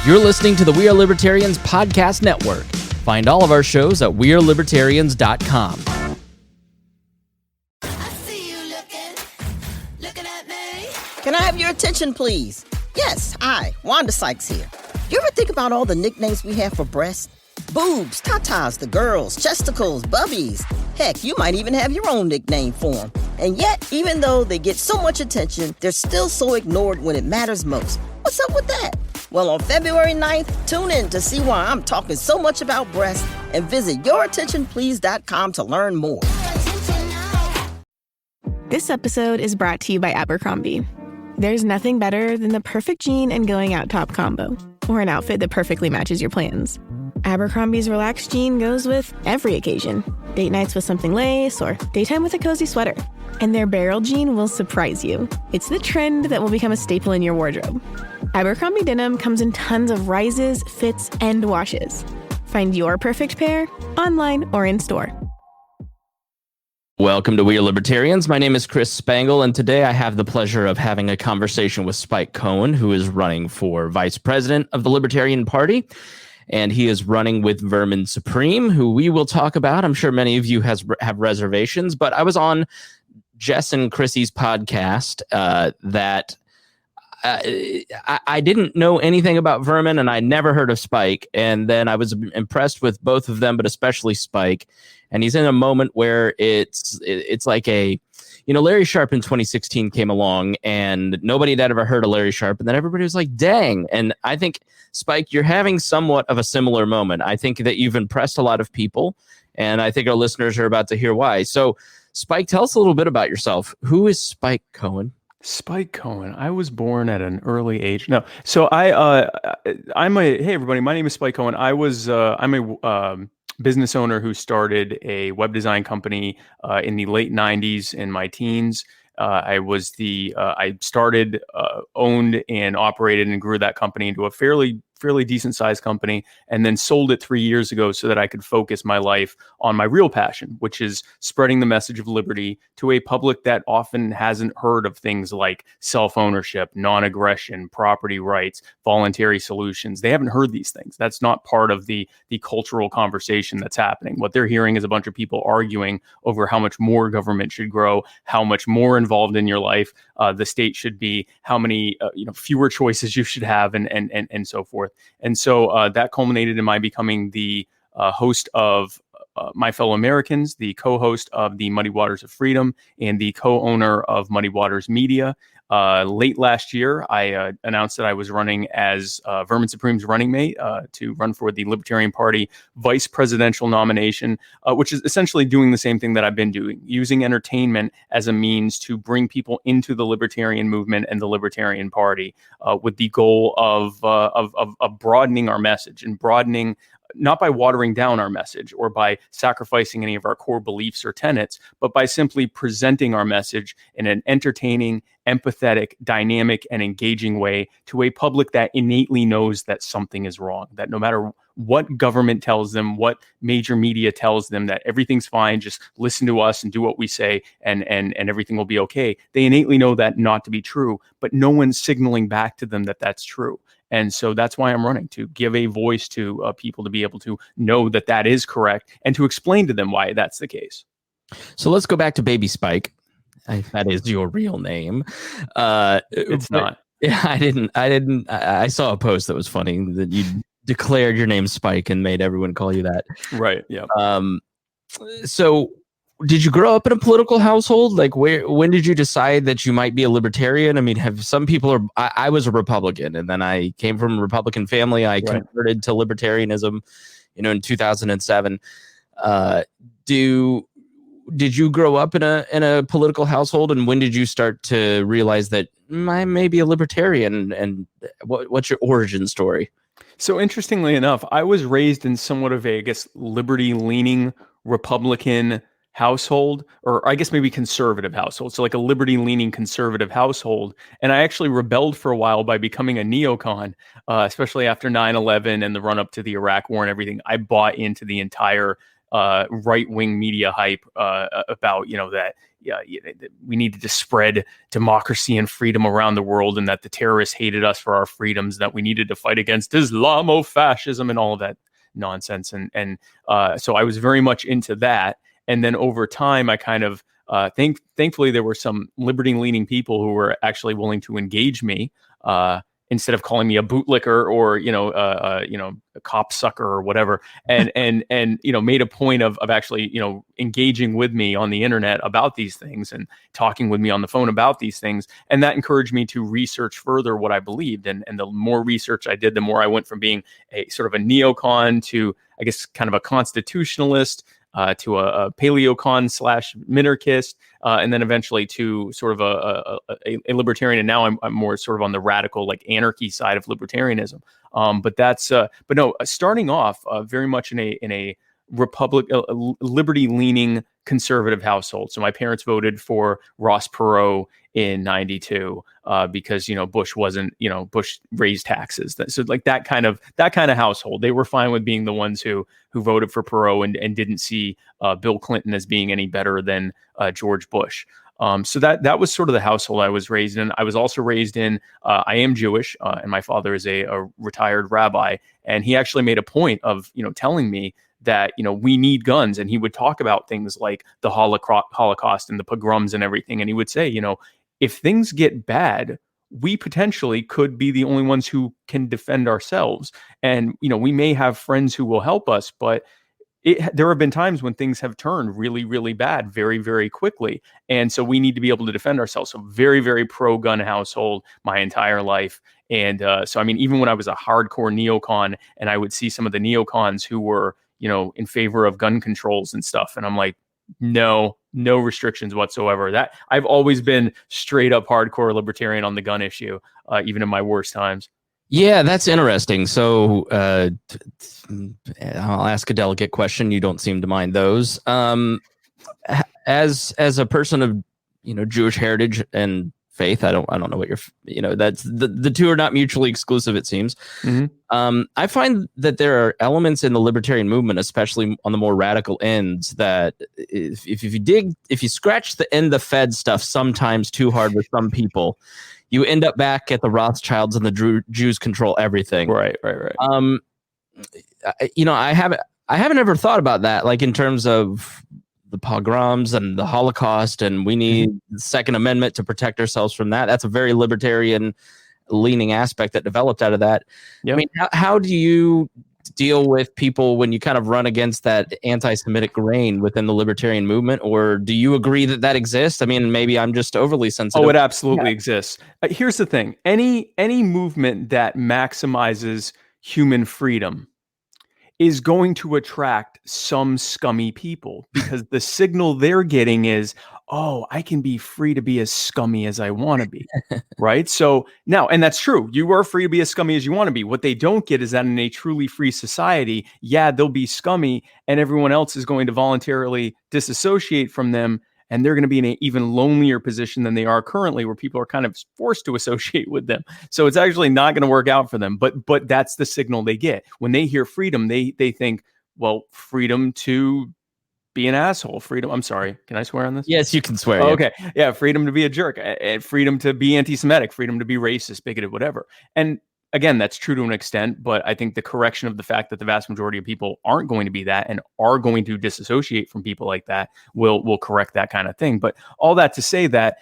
You're listening to the We Are Libertarians podcast network. Find all of our shows at wearelibertarians.com. I see you looking at me. Can I have your attention, please? Yes, I, Wanda Sykes here. You ever think about all the nicknames we have for breasts? Boobs, tatas, the girls, chesticles, bubbies. Heck, you might even have your own nickname for them. And yet, even though they get so much attention, they're still so ignored when it matters most. What's up with that? Well, on February 9th, tune in to see why I'm talking so much about breasts and visit yourattentionplease.com to learn more. This episode is brought to you by Abercrombie. There's nothing better than the perfect jean and going out top combo, or an outfit that perfectly matches your plans. Abercrombie's relaxed jean goes with every occasion. Date nights with something lace, or daytime with a cozy sweater. And their barrel jean will surprise you. It's the trend that will become a staple in your wardrobe. Abercrombie denim comes in tons of rises, fits, and washes. Find your perfect pair online or in store. Welcome to We Are Libertarians. My name is Chris Spangle, and today I have the pleasure of having a conversation with Spike Cohen, who is running for vice president of the Libertarian Party. And he is running with Vermin Supreme, who we will talk about. I'm sure many of you have reservations, but I was on Jess and Chrissy's podcast that I didn't know anything about Vermin, and I never heard of Spike. And then I was impressed with both of them, but especially Spike. And he's in a moment where it's like Larry Sharpe in 2016 came along, and nobody had ever heard of Larry Sharpe, and then everybody was like, dang. And I think, Spike, you're having somewhat of a similar moment. I think that you've impressed a lot of people, and I think our listeners are about to hear why. So, Spike, tell us a little bit about yourself. Who is Spike Cohen? Spike Cohen. I was born at an early age. No, so hey everybody. My name is Spike Cohen. I'm a business owner who started a web design company in the late '90s in my teens. I started, owned, and operated and grew that company into a fairly decent sized company, and then sold it 3 years ago so that I could focus my life on my real passion, which is spreading the message of liberty to a public that often hasn't heard of things like self-ownership, non-aggression, property rights, voluntary solutions. They haven't heard these things. That's not part of the cultural conversation that's happening. What they're hearing is a bunch of people arguing over how much more government should grow, how much more involved in your life the state should be, how many fewer choices you should have, and so forth. And so that culminated in my becoming the host of My Fellow Americans, the co-host of the Muddy Waters of Freedom, and the co-owner of Muddy Waters Media. Late last year, I announced that I was running as Vermin Supreme's running mate to run for the Libertarian Party vice presidential nomination, which is essentially doing the same thing that I've been doing, using entertainment as a means to bring people into the libertarian movement and the Libertarian Party, with the goal of broadening our message and broadening, not by watering down our message or by sacrificing any of our core beliefs or tenets, but by simply presenting our message in an entertaining, empathetic, dynamic, and engaging way to a public that innately knows that something is wrong, that no matter what government tells them, what major media tells them, that everything's fine, just listen to us and do what we say, and everything will be okay. They innately know that not to be true, but no one's signaling back to them that that's true. And so that's why I'm running, to give a voice to people to be able to know that that is correct and to explain to them why that's the case. So let's go back to Baby Spike. That is your real name. It's not. Yeah, I didn't. I saw a post that was funny that you declared your name Spike and made everyone call you that. Right. Yeah. So did you grow up in a political household? Like, when did you decide that you might be a libertarian? I mean, I was a Republican, and then I came from a Republican family. I converted to libertarianism, in 2007. Did you grow up in a political household, and when did you start to realize that I may be a libertarian? And what's your origin story? So interestingly enough, I was raised in somewhat of a, liberty-leaning Republican household, or I guess maybe conservative household. So like a liberty-leaning conservative household. And I actually rebelled for a while by becoming a neocon, especially after 9/11 and the run-up to the Iraq War and everything. I bought into the entire right-wing media hype about, that we needed to spread democracy and freedom around the world, and that the terrorists hated us for our freedoms, that we needed to fight against Islamofascism and all of that nonsense. And so I was very much into that. And then over time, I kind of thankfully there were some liberty-leaning people who were actually willing to engage me instead of calling me a bootlicker or a cop sucker or whatever, and made a point of actually engaging with me on the internet about these things and talking with me on the phone about these things, and that encouraged me to research further what I believed. And the more research I did, the more I went from being a sort of a neocon to, I guess, kind of a constitutionalist, to a paleocon / minarchist, and then eventually to sort of a libertarian. And now I'm more sort of on the radical, like, anarchy side of libertarianism. But no, starting off very much in a liberty leaning conservative household. So my parents voted for Ross Perot in '92 because Bush wasn't, Bush raised taxes. So like that kind of household, they were fine with being the ones who voted for Perot and didn't see Bill Clinton as being any better than George Bush. So that was sort of the household I was raised in. I was also raised in, I am Jewish, and my father is a retired rabbi, and he actually made a point of telling me that we need guns, and he would talk about things like the Holocaust and the pogroms and everything, and he would say, if things get bad, we potentially could be the only ones who can defend ourselves, and we may have friends who will help us, but there have been times when things have turned really, really bad very, very quickly. And so we need to be able to defend ourselves. So very, very pro-gun household my entire life. And so, I mean, even when I was a hardcore neocon and I would see some of the neocons who were, in favor of gun controls and stuff. And I'm like, no restrictions whatsoever. That I've always been straight up hardcore libertarian on the gun issue, even in my worst times. Yeah, that's interesting. So I'll ask a delicate question. You don't seem to mind those. As a person of Jewish heritage and faith, I don't know what that's the two are not mutually exclusive, it seems. Mm-hmm. I find that there are elements in the libertarian movement, especially on the more radical ends, that if you scratch the Fed stuff sometimes too hard with some people, you end up back at the Rothschilds and the Jews control everything. Right. I haven't ever thought about that, like in terms of the pogroms and the Holocaust, and we need the Second Amendment to protect ourselves from that. That's a very libertarian leaning aspect that developed out of that. Yep. I mean, how do you deal with people when you kind of run against that anti-Semitic grain within the libertarian movement, or do you agree that exists? I mean, maybe I'm just overly sensitive. Oh, it absolutely exists. Here's the thing. Any movement that maximizes human freedom is going to attract some scummy people, because the signal they're getting is, oh, I can be free to be as scummy as I want to be. Right. So now, and that's true. You are free to be as scummy as you want to be. What they don't get is that in a truly free society, they'll be scummy and everyone else is going to voluntarily disassociate from them. And they're going to be in an even lonelier position than they are currently, where people are kind of forced to associate with them. So it's actually not going to work out for them. But that's the signal they get. When they hear freedom, they think, well, freedom to be an asshole. Freedom. I'm sorry. Can I swear on this? Yes, you can swear. Oh, okay. Yeah. Freedom to be a jerk. Freedom to be anti-Semitic. Freedom to be racist, bigoted, whatever. And again, that's true to an extent, but I think the correction of the fact that the vast majority of people aren't going to be that and are going to disassociate from people like that will correct that kind of thing. But all that to say that,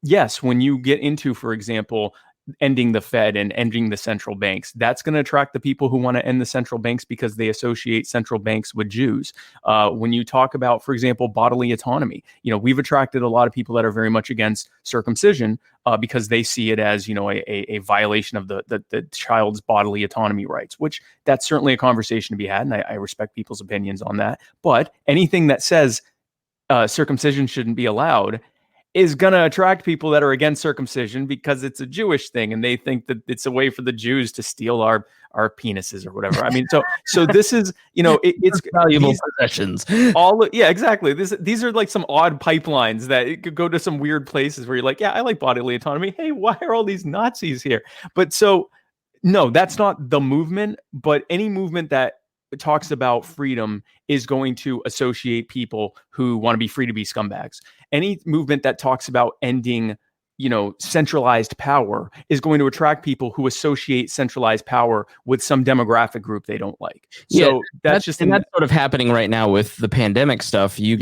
yes, when you get into, for example, ending the Fed and ending the central banks, that's going to attract the people who want to end the central banks because they associate central banks with Jews. When you talk about, for example, bodily autonomy, we've attracted a lot of people that are very much against circumcision because they see it as, a violation of the child's bodily autonomy rights, which that's certainly a conversation to be had. And I respect people's opinions on that. But anything that says circumcision shouldn't be allowed is going to attract people that are against circumcision because it's a Jewish thing and they think that it's a way for the Jews to steal our penises or whatever. I mean, so this is, it's valuable possessions. Exactly. These are like some odd pipelines that it could go to some weird places where you're like, yeah, I like bodily autonomy. Hey, why are all these Nazis here? But so, no, that's not the movement, but any movement that talks about freedom is going to associate people who want to be free to be scumbags. Any movement that talks about ending, centralized power is going to attract people who associate centralized power with some demographic group they don't like. So that's sort of happening right now with the pandemic stuff. You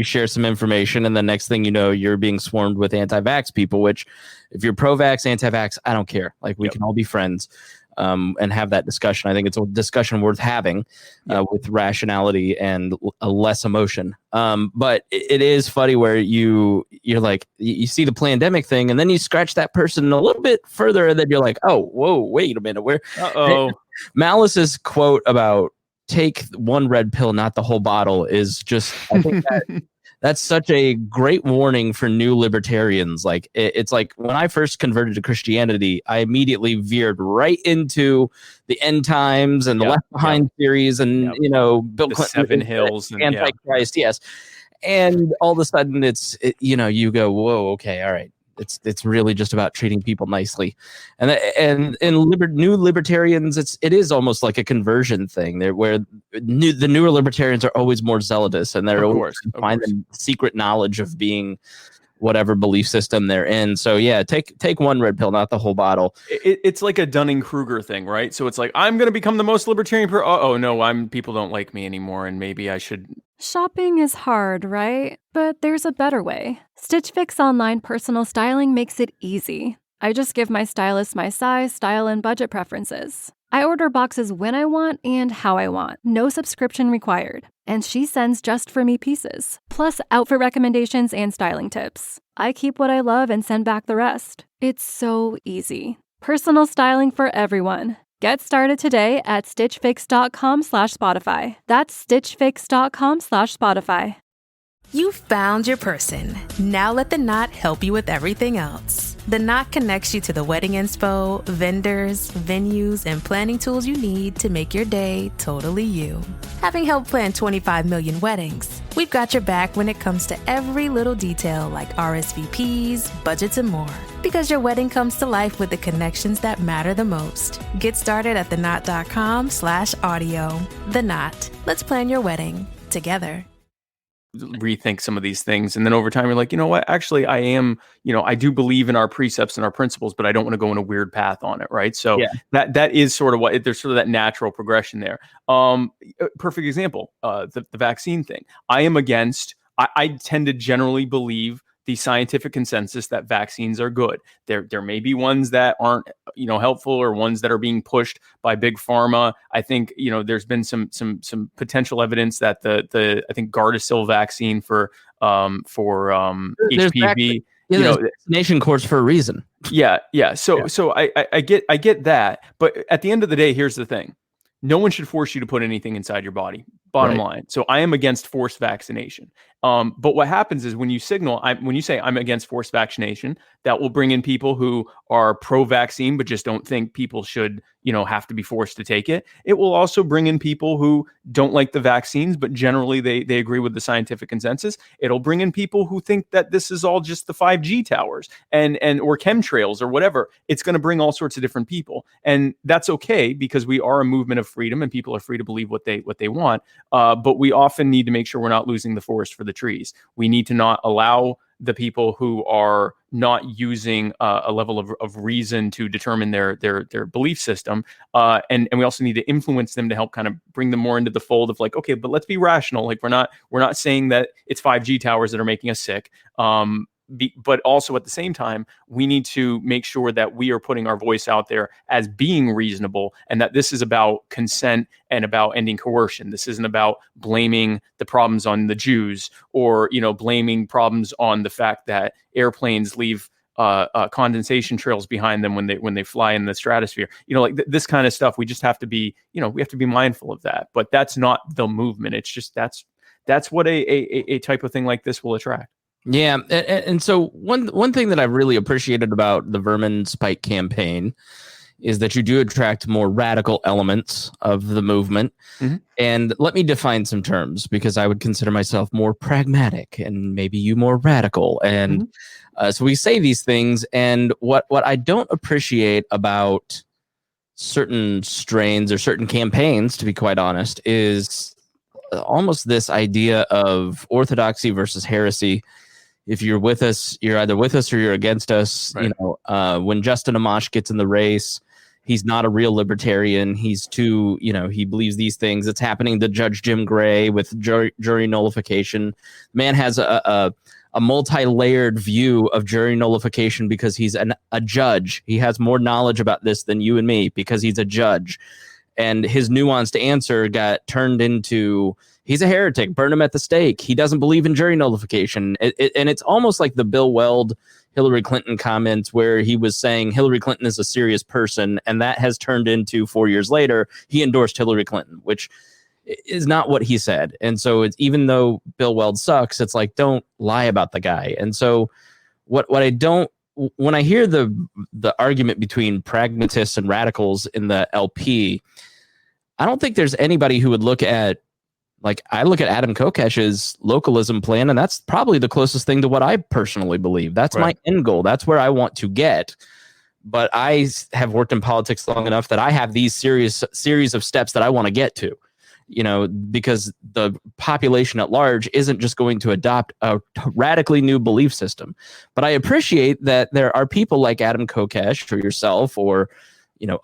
share some information, and the next thing you know, you're being swarmed with anti-vax people, which if you're pro-vax, anti-vax, I don't care. Like, we can all be friends. And have that discussion. I think it's a discussion worth having with rationality and less emotion. But it is funny where you're like, you see the pandemic thing, and then you scratch that person a little bit further, and then you're like, oh, whoa, wait a minute. Malice's quote about take one red pill, not the whole bottle, is just, I think that's such a great warning for new libertarians. Like, it's like when I first converted to Christianity, I immediately veered right into the end times and the Left Behind theories and, Bill the Clinton, Seven Hills, and Antichrist. Yes. And all of a sudden you go, whoa, okay. All right. It's really just about treating people nicely, and new libertarians, it is almost like a conversion thing there, where the newer libertarians are always more zealous, and they're always find the secret knowledge of being whatever belief system they're in. So take one red pill, not the whole bottle. It's like a Dunning-Kruger thing, right? So it's like, I'm going to become the most libertarian oh no, people don't like me anymore, and maybe I should. Shopping is hard, right? But there's a better way. Stitch Fix online personal styling makes it easy. I just give my stylist my size, style, and budget preferences. I order boxes when I want and how I want. No subscription required. And she sends just for me pieces, plus outfit recommendations and styling tips. I keep what I love and send back the rest. It's so easy. Personal styling for everyone. Get started today at stitchfix.com/Spotify. That's stitchfix.com/Spotify. You found your person. Now let the Knot help you with everything else. The Knot connects you to the wedding inspo, vendors, venues, and planning tools you need to make your day totally you. Having helped plan 25 million weddings, we've got your back when it comes to every little detail like RSVPs, budgets, and more. Because your wedding comes to life with the connections that matter the most. Get started at theknot.com/audio. The Knot. Let's plan your wedding together. Rethink some of these things, and then over time you're like, you know what, actually I am, I do believe in our precepts and our principles, but I don't want to go in a weird path on it, right? So that is sort of what there's sort of that natural progression there. Perfect example, the vaccine thing. I tend to generally believe the scientific consensus that vaccines are good. There may be ones that aren't, helpful, or ones that are being pushed by big pharma. I think, there's been some potential evidence that the I think Gardasil vaccine for HPV, vaccination course for a reason. So I get that, but at the end of the day, here's the thing. No one should force you to put anything inside your body. Bottom line. So I am against forced vaccination. But what happens is when you say I'm against forced vaccination, that will bring in people who are pro-vaccine but just don't think people should, have to be forced to take it. It will also bring in people who don't like the vaccines, but generally they agree with the scientific consensus. It'll bring in people who think that this is all just the 5G towers and or chemtrails or whatever. It's going to bring all sorts of different people, and that's okay because we are a movement of freedom and people are free to believe what they want. But we often need to make sure we're not losing the forest for the trees. We need to not allow the people who are not using a level of reason to determine their belief system. And we also need to influence them to help kind of bring them more into the fold of like, okay, but let's be rational. Like we're not saying that it's 5G towers that are making us sick. But also at the same time, we need to make sure that we are putting our voice out there as being reasonable, and that this is about consent and about ending coercion. This isn't about blaming the problems on the Jews or, blaming problems on the fact that airplanes leave condensation trails behind them when they fly in the stratosphere. This kind of stuff. We just have to be, we have to be mindful of that. But that's not the movement. It's just that's what a type of thing like this will attract. Yeah, and so one thing that I really appreciated about the Vermin Spike campaign is that you do attract more radical elements of the movement. Mm-hmm. And let me define some terms, because I would consider myself more pragmatic and maybe you more radical. And so we say these things, and what I don't appreciate about certain strains or certain campaigns, to be quite honest, is almost this idea of orthodoxy versus heresy. If you're with us, you're either with us or you're against us. Right. When Justin Amash gets in the race, he's not a real libertarian. He's too, he believes these things. It's happening to Judge Jim Gray with jury nullification. Man has a multi-layered view of jury nullification because he's a judge. He has more knowledge about this than you and me because he's a judge. And his nuanced answer got turned into, he's a heretic, burn him at the stake. He doesn't believe in jury nullification. And it's almost like the Bill Weld, Hillary Clinton comments where he was saying Hillary Clinton is a serious person. And that has turned into 4 years later, he endorsed Hillary Clinton, which is not what he said. And so it's, even though Bill Weld sucks, it's like, don't lie about the guy. And so what I don't, when I hear the argument between pragmatists and radicals in the LP, I don't think there's anybody who would look at, like, I look at Adam Kokesh's localism plan, and that's probably the closest thing to what I personally believe. That's my end goal. That's where I want to get. But I have worked in politics long enough that I have these series of steps that I want to get to, because the population at large isn't just going to adopt a radically new belief system. But I appreciate that there are people like Adam Kokesh or yourself or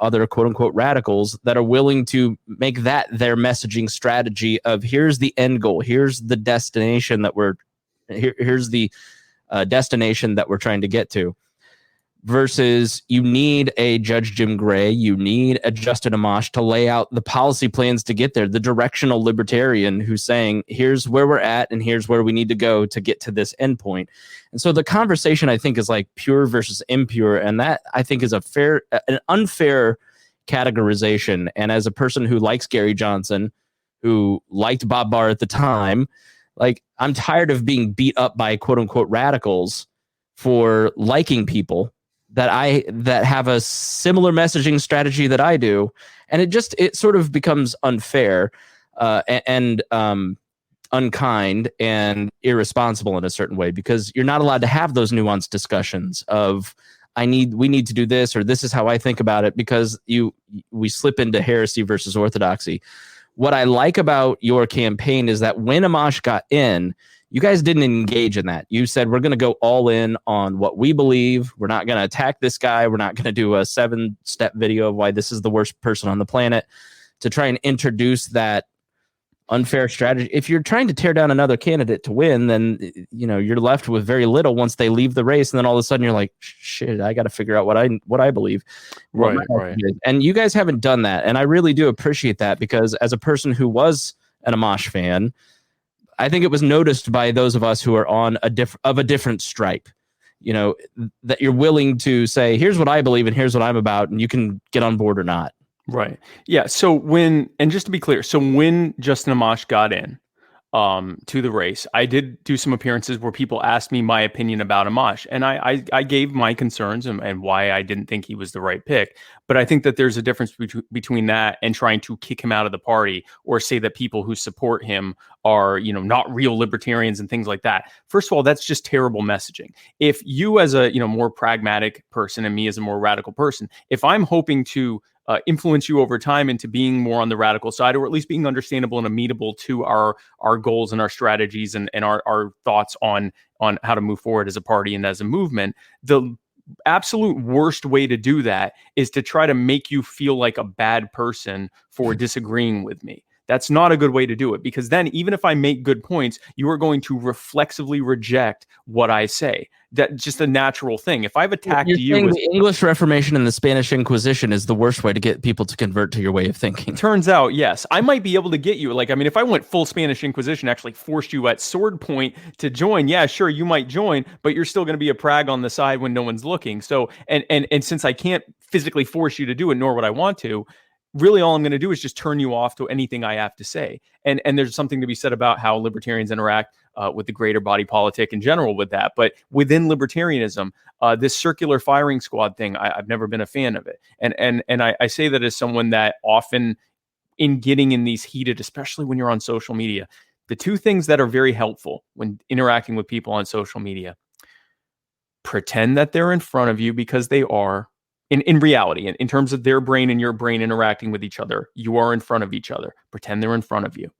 other quote unquote radicals that are willing to make that their messaging strategy of here's the end goal. Here's the destination that here's the destination that we're trying to get to, versus you need a Judge Jim Gray, you need a Justin Amash to lay out the policy plans to get there, the directional libertarian who's saying, here's where we're at and here's where we need to go to get to this endpoint. And so the conversation, I think, is like pure versus impure. And that, I think, is an unfair categorization. And as a person who likes Gary Johnson, who liked Bob Barr at the time, like, I'm tired of being beat up by quote unquote radicals for liking people that have a similar messaging strategy that I do. And it sort of becomes unfair and unkind and irresponsible in a certain way, because you're not allowed to have those nuanced discussions of we need to do this, or this is how I think about it, because we slip into heresy versus orthodoxy. What I like about your campaign is that when Amash got in, you guys didn't engage in that. You said, we're going to go all in on what we believe. We're not going to attack this guy. We're not going to do a 7-step video of why this is the worst person on the planet, to try and introduce that unfair strategy. If you're trying to tear down another candidate to win, then you're left with very little once they leave the race. And then all of a sudden you're like, shit, I got to figure out what I believe. Right. And you guys haven't done that. And I really do appreciate that, because as a person who was an Amash fan, I think it was noticed by those of us who are on a different stripe, that you're willing to say, here's what I believe and here's what I'm about, and you can get on board or not. Right. Yeah. So just to be clear, when Justin Amash got in to the race, I did do some appearances where people asked me my opinion about Amash, and I gave my concerns and why I didn't think he was the right pick. But I think that there's a difference between that and trying to kick him out of the party, or say that people who support him are, not real libertarians and things like that. First of all, that's just terrible messaging. If you, as a, more pragmatic person, and me as a more radical person, if I'm hoping to influence you over time into being more on the radical side, or at least being understandable and amenable to our goals and our strategies and our thoughts on how to move forward as a party and as a movement, the absolute worst way to do that is to try to make you feel like a bad person for disagreeing with me. That's not a good way to do it, because then even if I make good points, you are going to reflexively reject what I say. That's just a natural thing. If I've attacked you, the English Reformation and the Spanish Inquisition is the worst way to get people to convert to your way of thinking. Turns out, yes, I might be able to get you. If I went full Spanish Inquisition, actually forced you at sword point to join, yeah, sure, you might join, but you're still going to be a prag on the side when no one's looking. So, and since I can't physically force you to do it, nor would I want to, really all I'm going to do is just turn you off to anything I have to say. And there's something to be said about how libertarians interact with the greater body politic in general with that. But within libertarianism, this circular firing squad thing, I've never been a fan of it. And I say that as someone that often, in getting in these heated, especially when you're on social media, the two things that are very helpful when interacting with people on social media: pretend that they're in front of you, because they are, in reality, in terms of their brain and your brain interacting with each other, you are in front of each other. Pretend they're in front of you.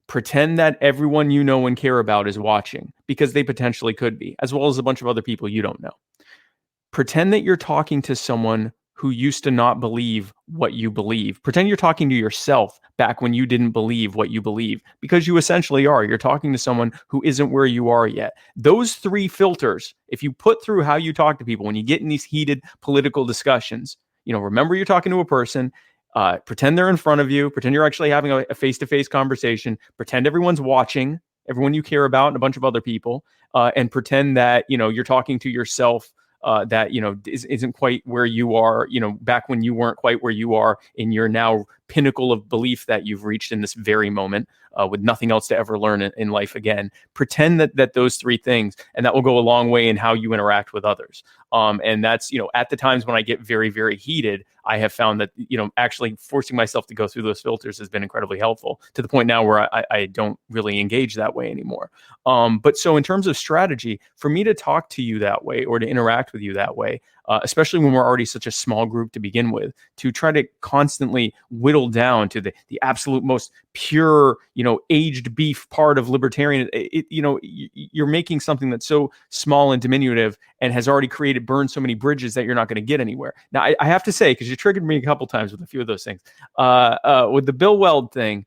Pretend that everyone you know and care about is watching, because they potentially could be, as well as a bunch of other people you don't know. Pretend that you're talking to someone who used to not believe what you believe. Pretend you're talking to yourself back when you didn't believe what you believe, because you essentially are. You're talking to someone who isn't where you are yet. Those three filters, if you put through how you talk to people when you get in these heated political discussions, remember you're talking to a person. Pretend they're in front of you. Pretend you're actually having a face-to-face conversation. Pretend everyone's watching, everyone you care about, and a bunch of other people. And pretend that you're talking to yourself. That isn't quite where you are, back when you weren't quite where you are in your now pinnacle of belief that you've reached in this very moment, with nothing else to ever learn in life again. Pretend that those three things, and that will go a long way in how you interact with others. And that's, at the times when I get very, very heated, I have found that, actually forcing myself to go through those filters has been incredibly helpful, to the point now where I don't really engage that way anymore. But so in terms of strategy, for me to talk to you that way or to interact with you that way, especially when we're already such a small group to begin with, to try to constantly whittle down to the absolute most pure, aged beef part of libertarian, you're making something that's so small and diminutive and has already burned so many bridges that you're not going to get anywhere. Now, I have to say, because you triggered me a couple times with a few of those things, with the Bill Weld thing,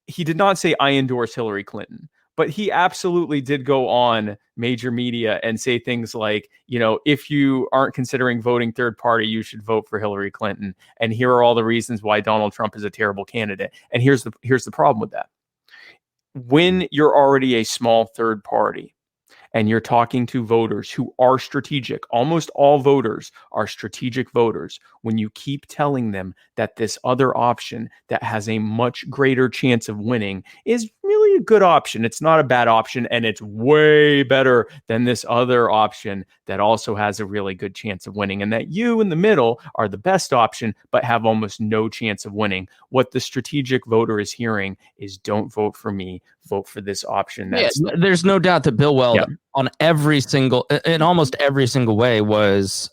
he did not say, I endorse Hillary Clinton. But he absolutely did go on major media and say things like, if you aren't considering voting third party, you should vote for Hillary Clinton. And here are all the reasons why Donald Trump is a terrible candidate. And here's the problem with that. When you're already a small third party and you're talking to voters who are strategic, almost all voters are strategic voters, when you keep telling them that this other option that has a much greater chance of winning is really a good option, it's not a bad option, and it's way better than this other option that also has a really good chance of winning, and that you in the middle are the best option but have almost no chance of winning, what the strategic voter is hearing is, don't vote for me, vote for this option. There's no doubt that Bill Weld, on almost every single way, was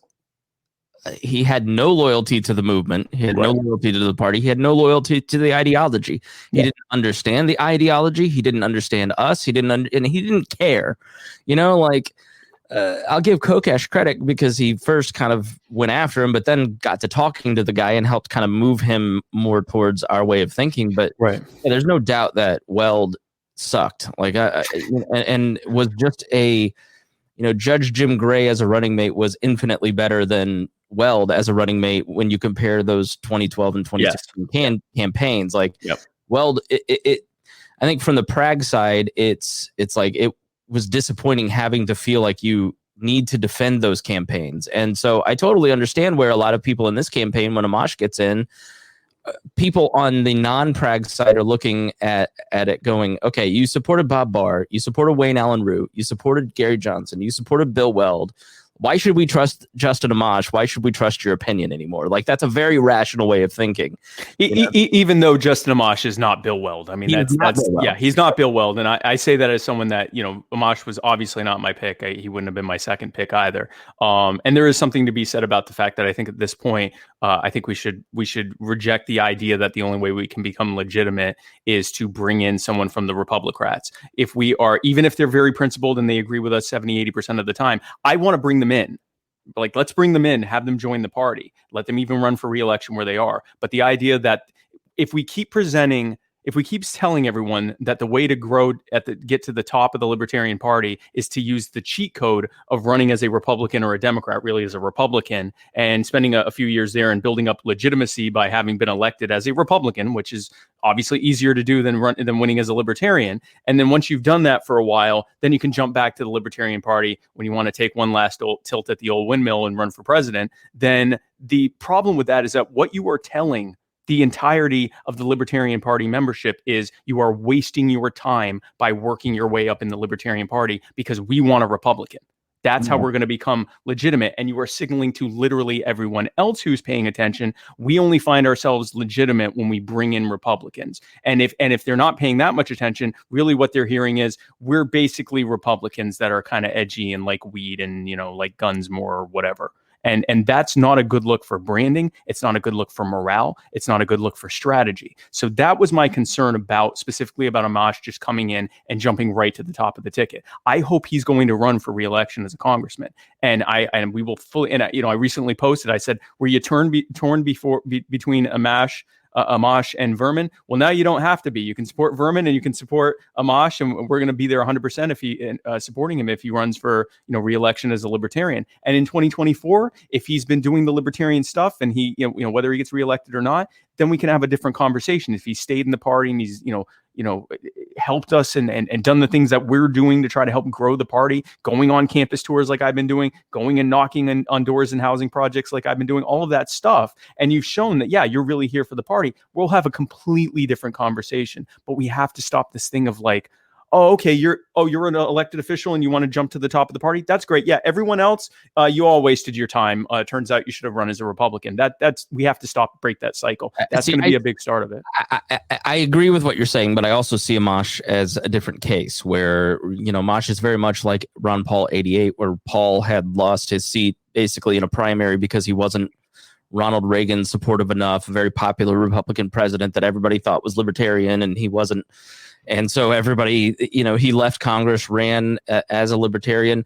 he had no loyalty to the movement. He had no loyalty to the party. He had no loyalty to the ideology. He didn't understand the ideology. He didn't understand us. And he didn't care. I'll give Kokesh credit because he first kind of went after him, but then got to talking to the guy and helped kind of move him more towards our way of thinking. But there's no doubt that Weld sucked. And was just a, Judge Jim Gray as a running mate was infinitely better than Weld as a running mate when you compare those 2012 and 2016 campaigns. Weld, I think from the Prague side, it's like it was disappointing having to feel like you need to defend those campaigns. And so I totally understand where a lot of people in this campaign, when Amash gets in, people on the non-Prague side are looking at it going, okay, you supported Bob Barr, you supported Wayne Allen Root, you supported Gary Johnson, you supported Bill Weld. Why should we trust Justin Amash? Why should we trust your opinion anymore? That's a very rational way of thinking. Even though Justin Amash is not Bill Weld. I mean, he's not Bill Weld. And I say that as someone that, Amash was obviously not my pick. He wouldn't have been my second pick either. And there is something to be said about the fact that I think at this point, I think we should reject the idea that the only way we can become legitimate is to bring in someone from the Republicrats. Even if they're very principled and they agree with us 70, 80% of the time, I want to bring them in. Let's bring them in, have them join the party, let them even run for re-election where they are. But the idea that if we keep telling everyone that the way to grow get to the top of the Libertarian Party is to use the cheat code of running as a Republican or a Democrat, really as a Republican, and spending a few years there and building up legitimacy by having been elected as a Republican, which is obviously easier to do than winning as a Libertarian. And then once you've done that for a while, then you can jump back to the Libertarian Party when you want to take one last tilt at the old windmill and run for president. Then the problem with that is that what you are telling the entirety of the Libertarian Party membership is, you are wasting your time by working your way up in the Libertarian Party because we want a Republican. That's how we're going to become legitimate. And you are signaling to literally everyone else who's paying attention, we only find ourselves legitimate when we bring in Republicans. And if they're not paying that much attention, really what they're hearing is, we're basically Republicans that are kind of edgy and like weed and, like guns more or whatever. And that's not a good look for branding. It's not a good look for morale. It's not a good look for strategy. So that was my concern specifically about Amash just coming in and jumping right to the top of the ticket. I hope he's going to run for re-election as a congressman. And we will fully, and I recently posted, I said, were you torn between Amash and Vermin? Well, now you don't have to be. You can support Vermin and you can support Amash, and we're going to be there 100% if he supporting him if he runs for re-election as a libertarian. And in 2024, if he's been doing the libertarian stuff and he whether he gets reelected or not, then we can have a different conversation. If he stayed in the party and he's helped us and done the things that we're doing to try to help grow the party, going on campus tours like I've been doing, going and knocking on doors in housing projects like I've been doing, all of that stuff. And you've shown that, yeah, you're really here for the party. We'll have a completely different conversation, but we have to stop this thing of like, oh, okay, you're an elected official and you want to jump to the top of the party. That's great. Yeah. Everyone else, you all wasted your time. Turns out you should have run as a Republican. We have to break that cycle. That's going to be a big start of it. I agree with what you're saying, but I also see Amash as a different case where, Amash is very much like Ron Paul 88, where Paul had lost his seat basically in a primary because he wasn't Ronald Reagan supportive enough, a very popular Republican president that everybody thought was libertarian, and he wasn't. And so everybody, he left Congress, ran as a libertarian.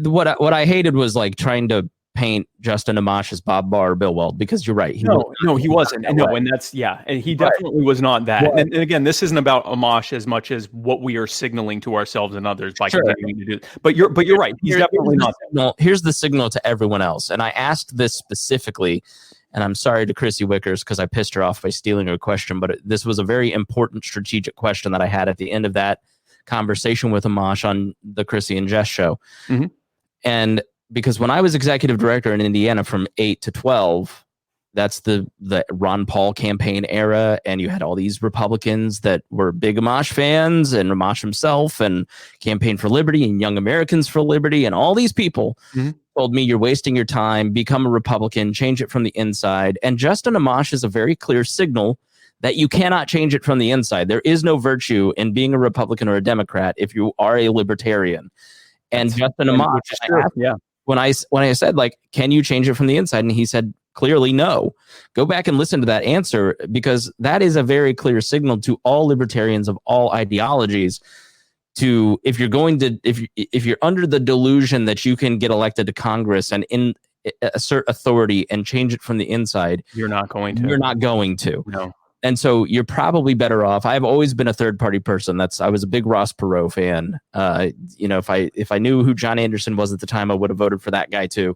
What I hated was like trying to paint Justin Amash as Bob Barr or Bill Weld, because you're right. He wasn't. No, and that's, and he definitely was not that. Right. And again, this isn't about Amash as much as what we are signaling to ourselves and others by continuing to do. But you're right. He's definitely not. Here's the signal to everyone else. And I asked this specifically, and I'm sorry to Chrissy Wickers because I pissed her off by stealing her question, but this was a very important strategic question that I had at the end of that conversation with Amash on the Chrissy and Jess show. Mm-hmm. And because when I was executive director in Indiana from 8 to 12, that's the Ron Paul campaign era, and you had all these Republicans that were big Amash fans, and Amash himself, and Campaign for Liberty, and Young Americans for Liberty, and all these people told me, you're wasting your time, become a Republican, change it from the inside. And Justin Amash is a very clear signal that you cannot change it from the inside. There is no virtue in being a Republican or a Democrat if you are a libertarian. And Justin Amash, when I said, like, can you change it from the inside? And he said, clearly no. Go back and listen to that answer, because that is a very clear signal to all libertarians of all ideologies. To if you're under the delusion that you can get elected to Congress and assert authority and change it from the inside, you're not going to. You're not going to. No. And so you're probably better off. I've always been a third party person. I was a big Ross Perot fan. If I knew who John Anderson was at the time, I would have voted for that guy too.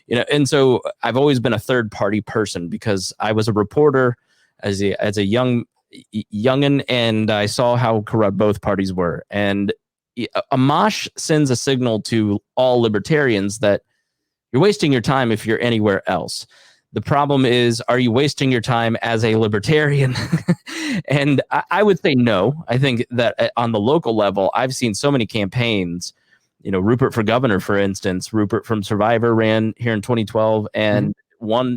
And so I've always been a third party person because I was a reporter as a youngin, and I saw how corrupt both parties were. And Amash sends a signal to all libertarians that you're wasting your time if you're anywhere else. The problem is, are you wasting your time as a libertarian? And I would say no. I think that on the local level, I've seen so many campaigns, Rupert for governor, for instance. Rupert from Survivor ran here in 2012, and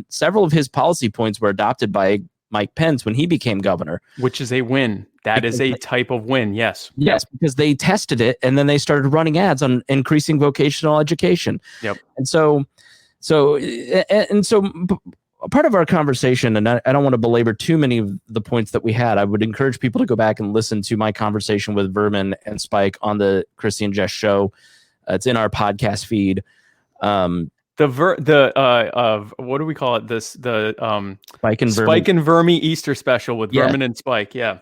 several of his policy points were adopted by Mike Pence when he became governor. Which is a win. That is a type of win, yes. Yes, because they tested it, and then they started running ads on increasing vocational education. Yep. And so part of our conversation, and I don't want to belabor too many of the points that we had, I would encourage people to go back and listen to my conversation with Vermin and Spike on the Chrissy and Jess show. It's in our podcast feed. What do we call it? Spike and Vermi Easter special with Vermin and Spike. Yeah.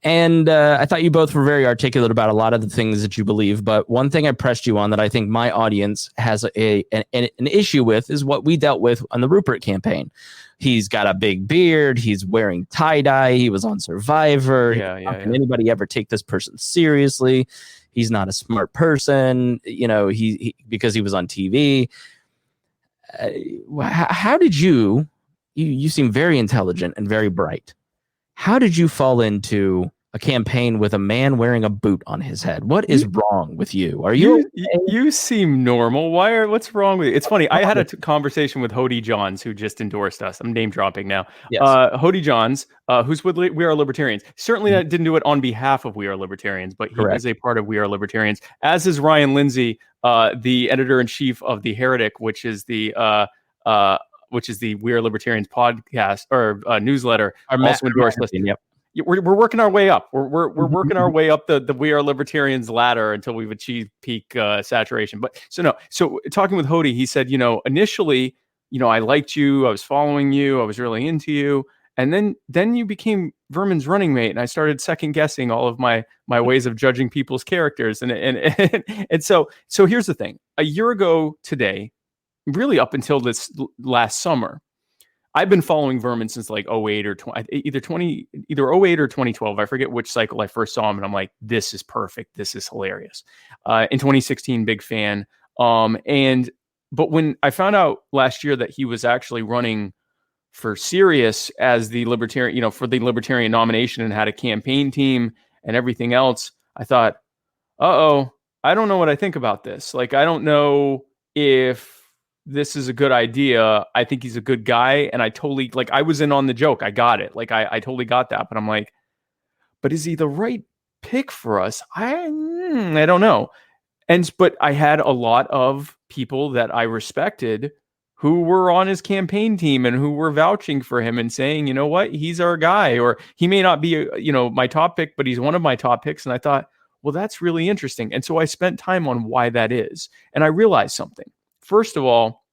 And I thought you both were very articulate about a lot of the things that you believe. But one thing I pressed you on that I think my audience has an issue with is what we dealt with on the Rupert campaign. He's got a big beard. He's wearing tie-dye. He was on Survivor. How can anybody ever take this person seriously? He's not a smart person, he because he was on TV. How did you seem very intelligent and very bright. How did you fall into a campaign with a man wearing a boot on his head. What is wrong with you? Are you? You seem normal. What's wrong with you? It's funny. I had a conversation with Hody Johns, who just endorsed us. I'm name dropping now. Yes. Hody Johns, who's with We Are Libertarians. Certainly didn't do it on behalf of We Are Libertarians, but he is a part of We Are Libertarians, as is Ryan Lindsay, the editor-in-chief of The Heretic, which is the We Are Libertarians podcast or newsletter. Also endorsed us. Yep. We're working our way up. We're working our way up the We Are Libertarians ladder until we've achieved peak saturation. But so talking with Hody, he said, initially, I liked you, I was following you, I was really into you, and then you became Vermin's running mate, and I started second guessing all of my ways of judging people's characters, and so here's the thing: a year ago today, really up until this last summer, I've been following Vermin since like 08 or either 08 or 2012. I forget which cycle I first saw him, and I'm like, this is perfect. This is hilarious. In 2016, big fan. But when I found out last year that he was actually running for Serious as the Libertarian, for the Libertarian nomination and had a campaign team and everything else, I thought, I don't know what I think about this. Like, I don't know if this is a good idea. I think he's a good guy. And I totally, I was in on the joke. I got it. I totally got that. But I'm like, but is he the right pick for us? I don't know. But I had a lot of people that I respected who were on his campaign team and who were vouching for him and saying, you know what, he's our guy, or he may not be, my top pick, but he's one of my top picks. And I thought, well, that's really interesting. And so I spent time on why that is. And I realized something. First of all,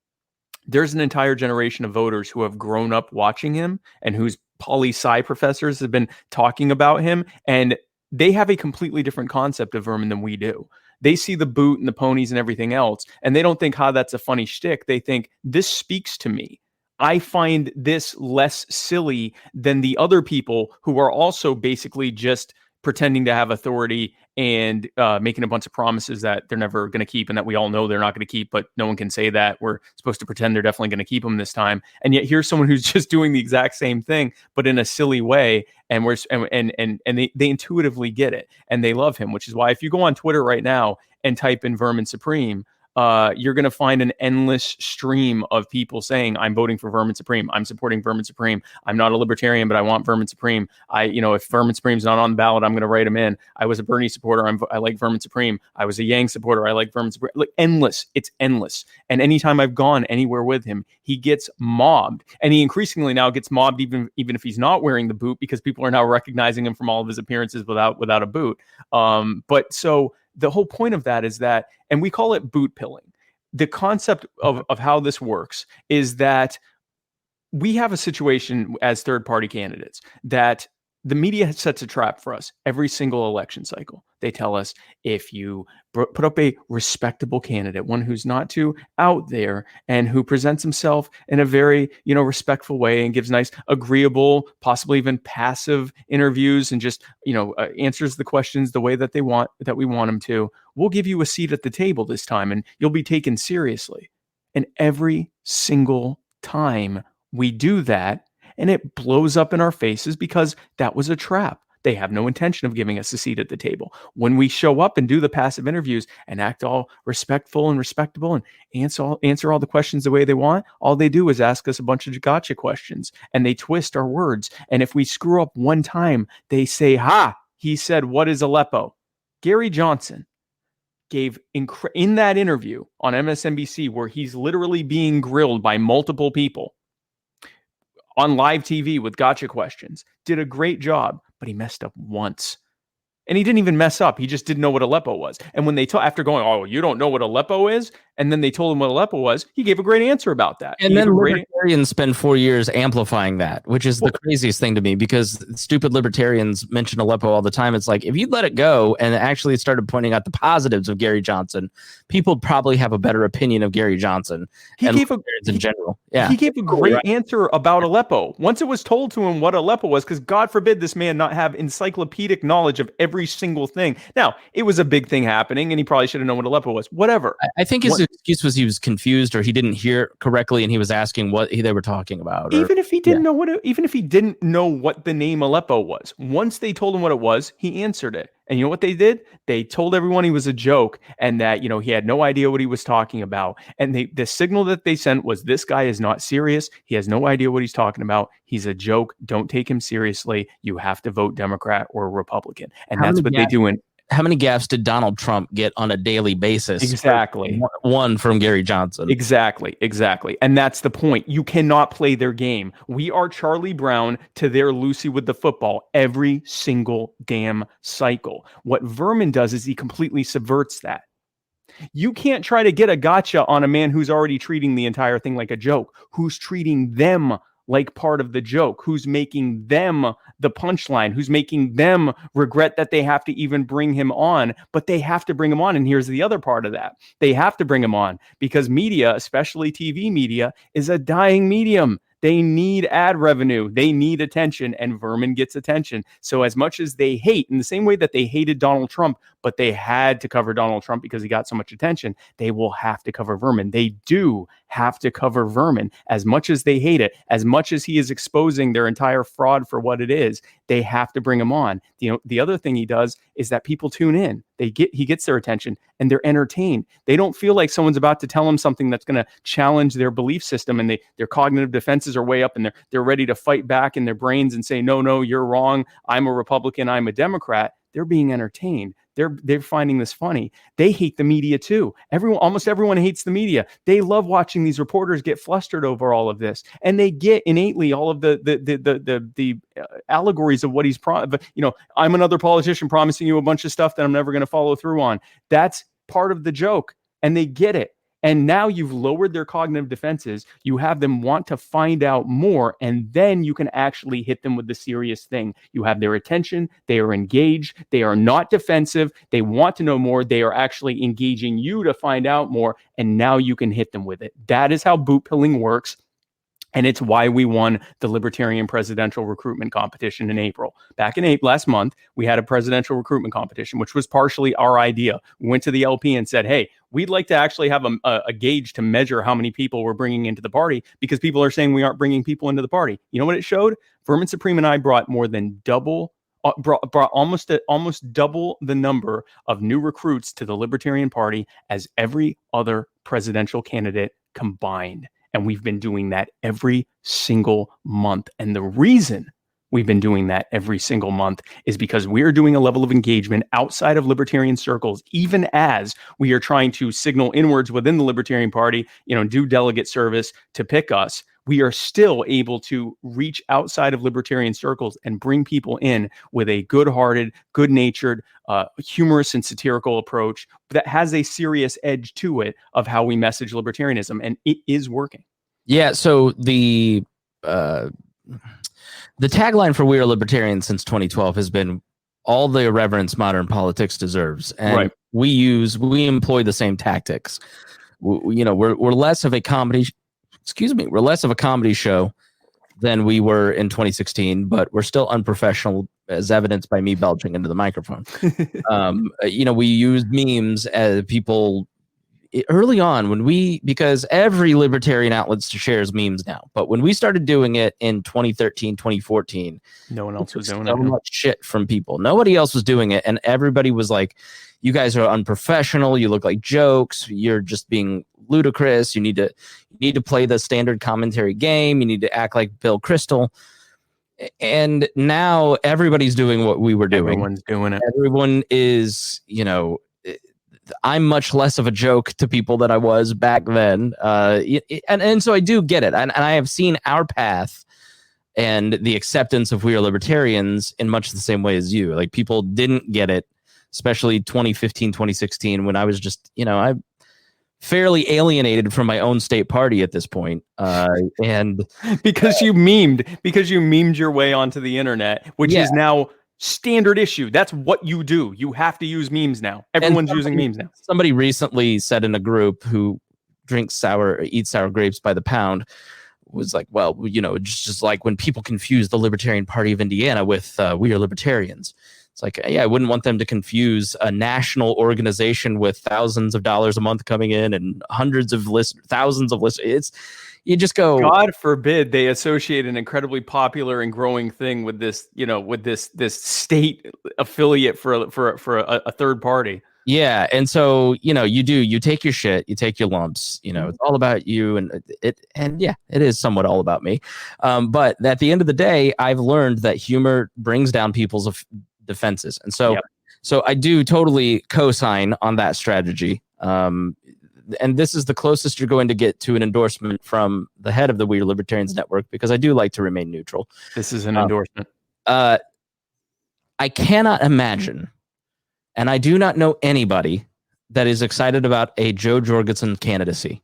there's an entire generation of voters who have grown up watching him and whose poli-sci professors have been talking about him. And they have a completely different concept of Vermin than we do. They see the boot and the ponies and everything else, and they don't think, that's a funny shtick. They think, this speaks to me. I find this less silly than the other people who are also basically just pretending to have authority and making a bunch of promises that they're never going to keep and that we all know they're not going to keep, but no one can say that. We're supposed to pretend they're definitely going to keep them this time. And yet here's someone who's just doing the exact same thing, but in a silly way. And they intuitively get it and they love him, which is why if you go on Twitter right now and type in Vermin Supreme, you're going to find an endless stream of people saying, I'm voting for Vermin Supreme. I'm supporting Vermin Supreme. I'm not a libertarian, but I want Vermin Supreme. If Vermin Supreme's not on the ballot, I'm going to write him in. I was a Bernie supporter. I like Vermin Supreme. I was a Yang supporter. I like Vermin Supreme. Like, endless. It's endless. And anytime I've gone anywhere with him, he gets mobbed. And he increasingly now gets mobbed even if he's not wearing the boot, because people are now recognizing him from all of his appearances without a boot. But so the whole point of that is that, and we call it boot pilling. The concept of how this works is that we have a situation as third-party candidates that the media sets a trap for us every single election cycle. They tell us, if you put up a respectable candidate, one who's not too out there and who presents himself in a very, respectful way and gives nice, agreeable, possibly even passive interviews and just, answers the questions the way that we want him to, we'll give you a seat at the table this time and you'll be taken seriously. And every single time we do that, and it blows up in our faces because that was a trap. They have no intention of giving us a seat at the table. When we show up and do the passive interviews and act all respectful and respectable and answer all the questions the way they want, all they do is ask us a bunch of gotcha questions and they twist our words. And if we screw up one time, they say, he said, what is Aleppo? Gary Johnson gave in that interview on MSNBC, where he's literally being grilled by multiple people on live TV with gotcha questions, did a great job, but he messed up once. And he didn't even mess up. He just didn't know what Aleppo was. And when they after going, you don't know what Aleppo is? And then they told him what Aleppo was, he gave a great answer about that. And then libertarians spend 4 years amplifying that, which is the craziest thing to me, because stupid libertarians mention Aleppo all the time. It's like, if you let it go and actually started pointing out the positives of Gary Johnson, people probably have a better opinion of Gary Johnson in general. Yeah, he gave a great answer about Aleppo. Once it was told to him what Aleppo was, because God forbid this man not have encyclopedic knowledge of every single thing. Now, it was a big thing happening, and he probably should have known what Aleppo was. Whatever. I think his excuse was he was confused or he didn't hear correctly, and he was asking what they were talking about. Even if he didn't know what the name Aleppo was, once they told him what it was, he answered it. And you know what they did? They told everyone he was a joke and that, he had no idea what he was talking about. And the signal that they sent was, this guy is not serious. He has no idea what he's talking about. He's a joke. Don't take him seriously. You have to vote Democrat or Republican. And that's what they do. How many gaffes did Donald Trump get on a daily basis? Exactly. One from Gary Johnson. Exactly. And that's the point. You cannot play their game. We are Charlie Brown to their Lucy with the football every single damn cycle. What Vermin does is he completely subverts that. You can't try to get a gotcha on a man who's already treating the entire thing like a joke, who's treating them like part of the joke, who's making them the punchline, who's making them regret that they have to even bring him on, but they have to bring him on. And here's the other part of that. They have to bring him on because media, especially TV media, is a dying medium. They need ad revenue. They need attention, and Vermin gets attention. So as much as they hate, in the same way that they hated Donald Trump, but they had to cover Donald Trump because he got so much attention, they will have to cover Vermin. They do have to cover Vermin. As much as they hate it, as much as he is exposing their entire fraud for what it is, they have to bring him on. The other thing he does is that people tune in. He gets their attention and they're entertained. They don't feel like someone's about to tell them something that's going to challenge their belief system, and their cognitive defenses are way up, and they're ready to fight back in their brains and say, no, you're wrong. I'm a Republican. I'm a Democrat. They're being entertained. They're finding this funny. They hate the media too. Almost everyone hates the media. They love watching these reporters get flustered over all of this, and they get innately all of the allegories of what he's I'm another politician promising you a bunch of stuff that I'm never going to follow through on. That's part of the joke, and they get it. And now you've lowered their cognitive defenses. You have them want to find out more, and then you can actually hit them with the serious thing. You have their attention. They are engaged. They are not defensive. They want to know more. They are actually engaging you to find out more, and now you can hit them with it. That is how boot pilling works. And it's why we won the Libertarian presidential recruitment competition in April. Back in last month, we had a presidential recruitment competition, which was partially our idea. We went to the LP and said, hey, we'd like to actually have a gauge to measure how many people we're bringing into the party, because people are saying we aren't bringing people into the party. You know what it showed? Vermin Supreme and I brought more than brought almost double the number of new recruits to the Libertarian Party as every other presidential candidate combined. And we've been doing that every single month. And the reason we've been doing that every single month is because we are doing a level of engagement outside of libertarian circles, even as we are trying to signal inwards within the Libertarian Party, do delegate service to pick us. We are still able to reach outside of libertarian circles and bring people in with a good-hearted, good-natured, humorous and satirical approach that has a serious edge to it of how we message libertarianism, and it is working. Yeah. So the tagline for We Are Libertarians since 2012 has been all the irreverence modern politics deserves, and right. we employ the same tactics. We're less of a comedy. We're less of a comedy show than we were in 2016, but we're still unprofessional, as evidenced by me belching into the microphone. We used memes as people early on because every libertarian outlet shares memes now. But when we started doing it in 2013, 2014, no one else was doing so much shit from people. Nobody else was doing it. And everybody was like, you guys are unprofessional. You look like jokes. You're just being ludicrous. You need to play the standard commentary game. You need to act like Bill Kristol. And now everybody's doing what we were doing. Everyone's doing it. Everyone is, I'm much less of a joke to people than I was back then. And so I do get it. And I have seen our path and the acceptance of We Are Libertarians in much the same way as you. Like, people didn't get it, especially 2015, 2016, when I was just, I'm fairly alienated from my own state party at this point. And because you memed your way onto the internet, which is now standard issue. That's what you do. You have to use memes now. Everyone's using memes now. Somebody recently said in a group who eats sour grapes by the pound, was like, well, just like when people confuse the Libertarian Party of Indiana with We Are Libertarians. It's like, yeah, I wouldn't want them to confuse a national organization with thousands of dollars a month coming in and hundreds of thousands of listeners. It's, you just go, God forbid they associate an incredibly popular and growing thing with this, with this state affiliate for a third party. yeah. And so, you take your shit, you take your lumps, it's all about you. And yeah, it is somewhat all about me. But at the end of the day, I've learned that humor brings down people's defenses. And so, so I do totally co-sign on that strategy. And this is the closest you're going to get to an endorsement from the head of the We Are Libertarians Network, because I do like to remain neutral. This is an endorsement. I cannot imagine, and I do not know anybody that is excited about a Jo Jorgensen candidacy.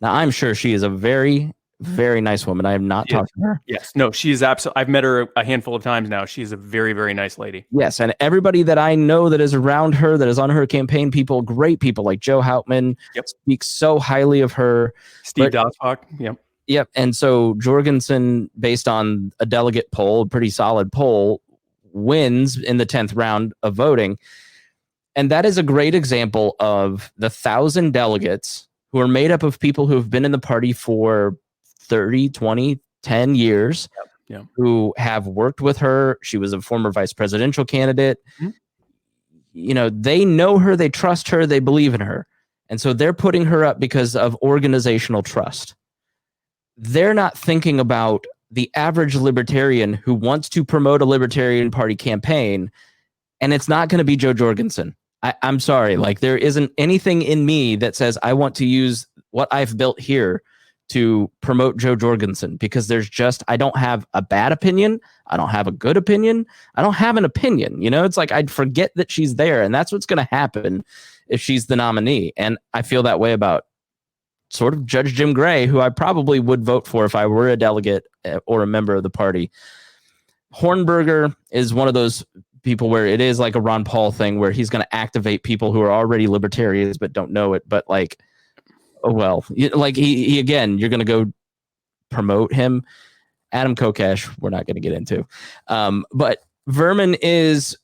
Now, I'm sure she is a very, very nice woman. I have not talked to her. Yes. No, she is absolutely. I've met her a handful of times now. She's a very, very nice lady. Yes. And everybody that I know that is around her, that is on her campaign, great people like Joe Houtman, speak so highly of her. Steve Dosbach. Yep. Yep. And so Jorgensen, based on a delegate poll, a pretty solid poll, wins in the 10th round of voting. And that is a great example of the 1,000 delegates who are made up of people who have been in the party for 30, 20, 10 years, who have worked with her. She was a former vice presidential candidate. Mm-hmm. They know her, they trust her, they believe in her. And so they're putting her up because of organizational trust. They're not thinking about the average libertarian who wants to promote a Libertarian Party campaign, and it's not going to be Jo Jorgensen. I'm sorry. Like, there isn't anything in me that says I want to use what I've built here to promote Jo Jorgensen, because I don't have a bad opinion. I don't have a good opinion. I don't have an opinion. It's like I'd forget that she's there, and that's what's going to happen if she's the nominee. And I feel that way about sort of Judge Jim Gray, who I probably would vote for if I were a delegate or a member of the party. Hornberger is one of those people where it is like a Ron Paul thing, where he's going to activate people who are already libertarians but don't know it. But like, oh well, like he again, you're going to go promote him. Adam Kokesh, we're not going to get into. But Vermin is,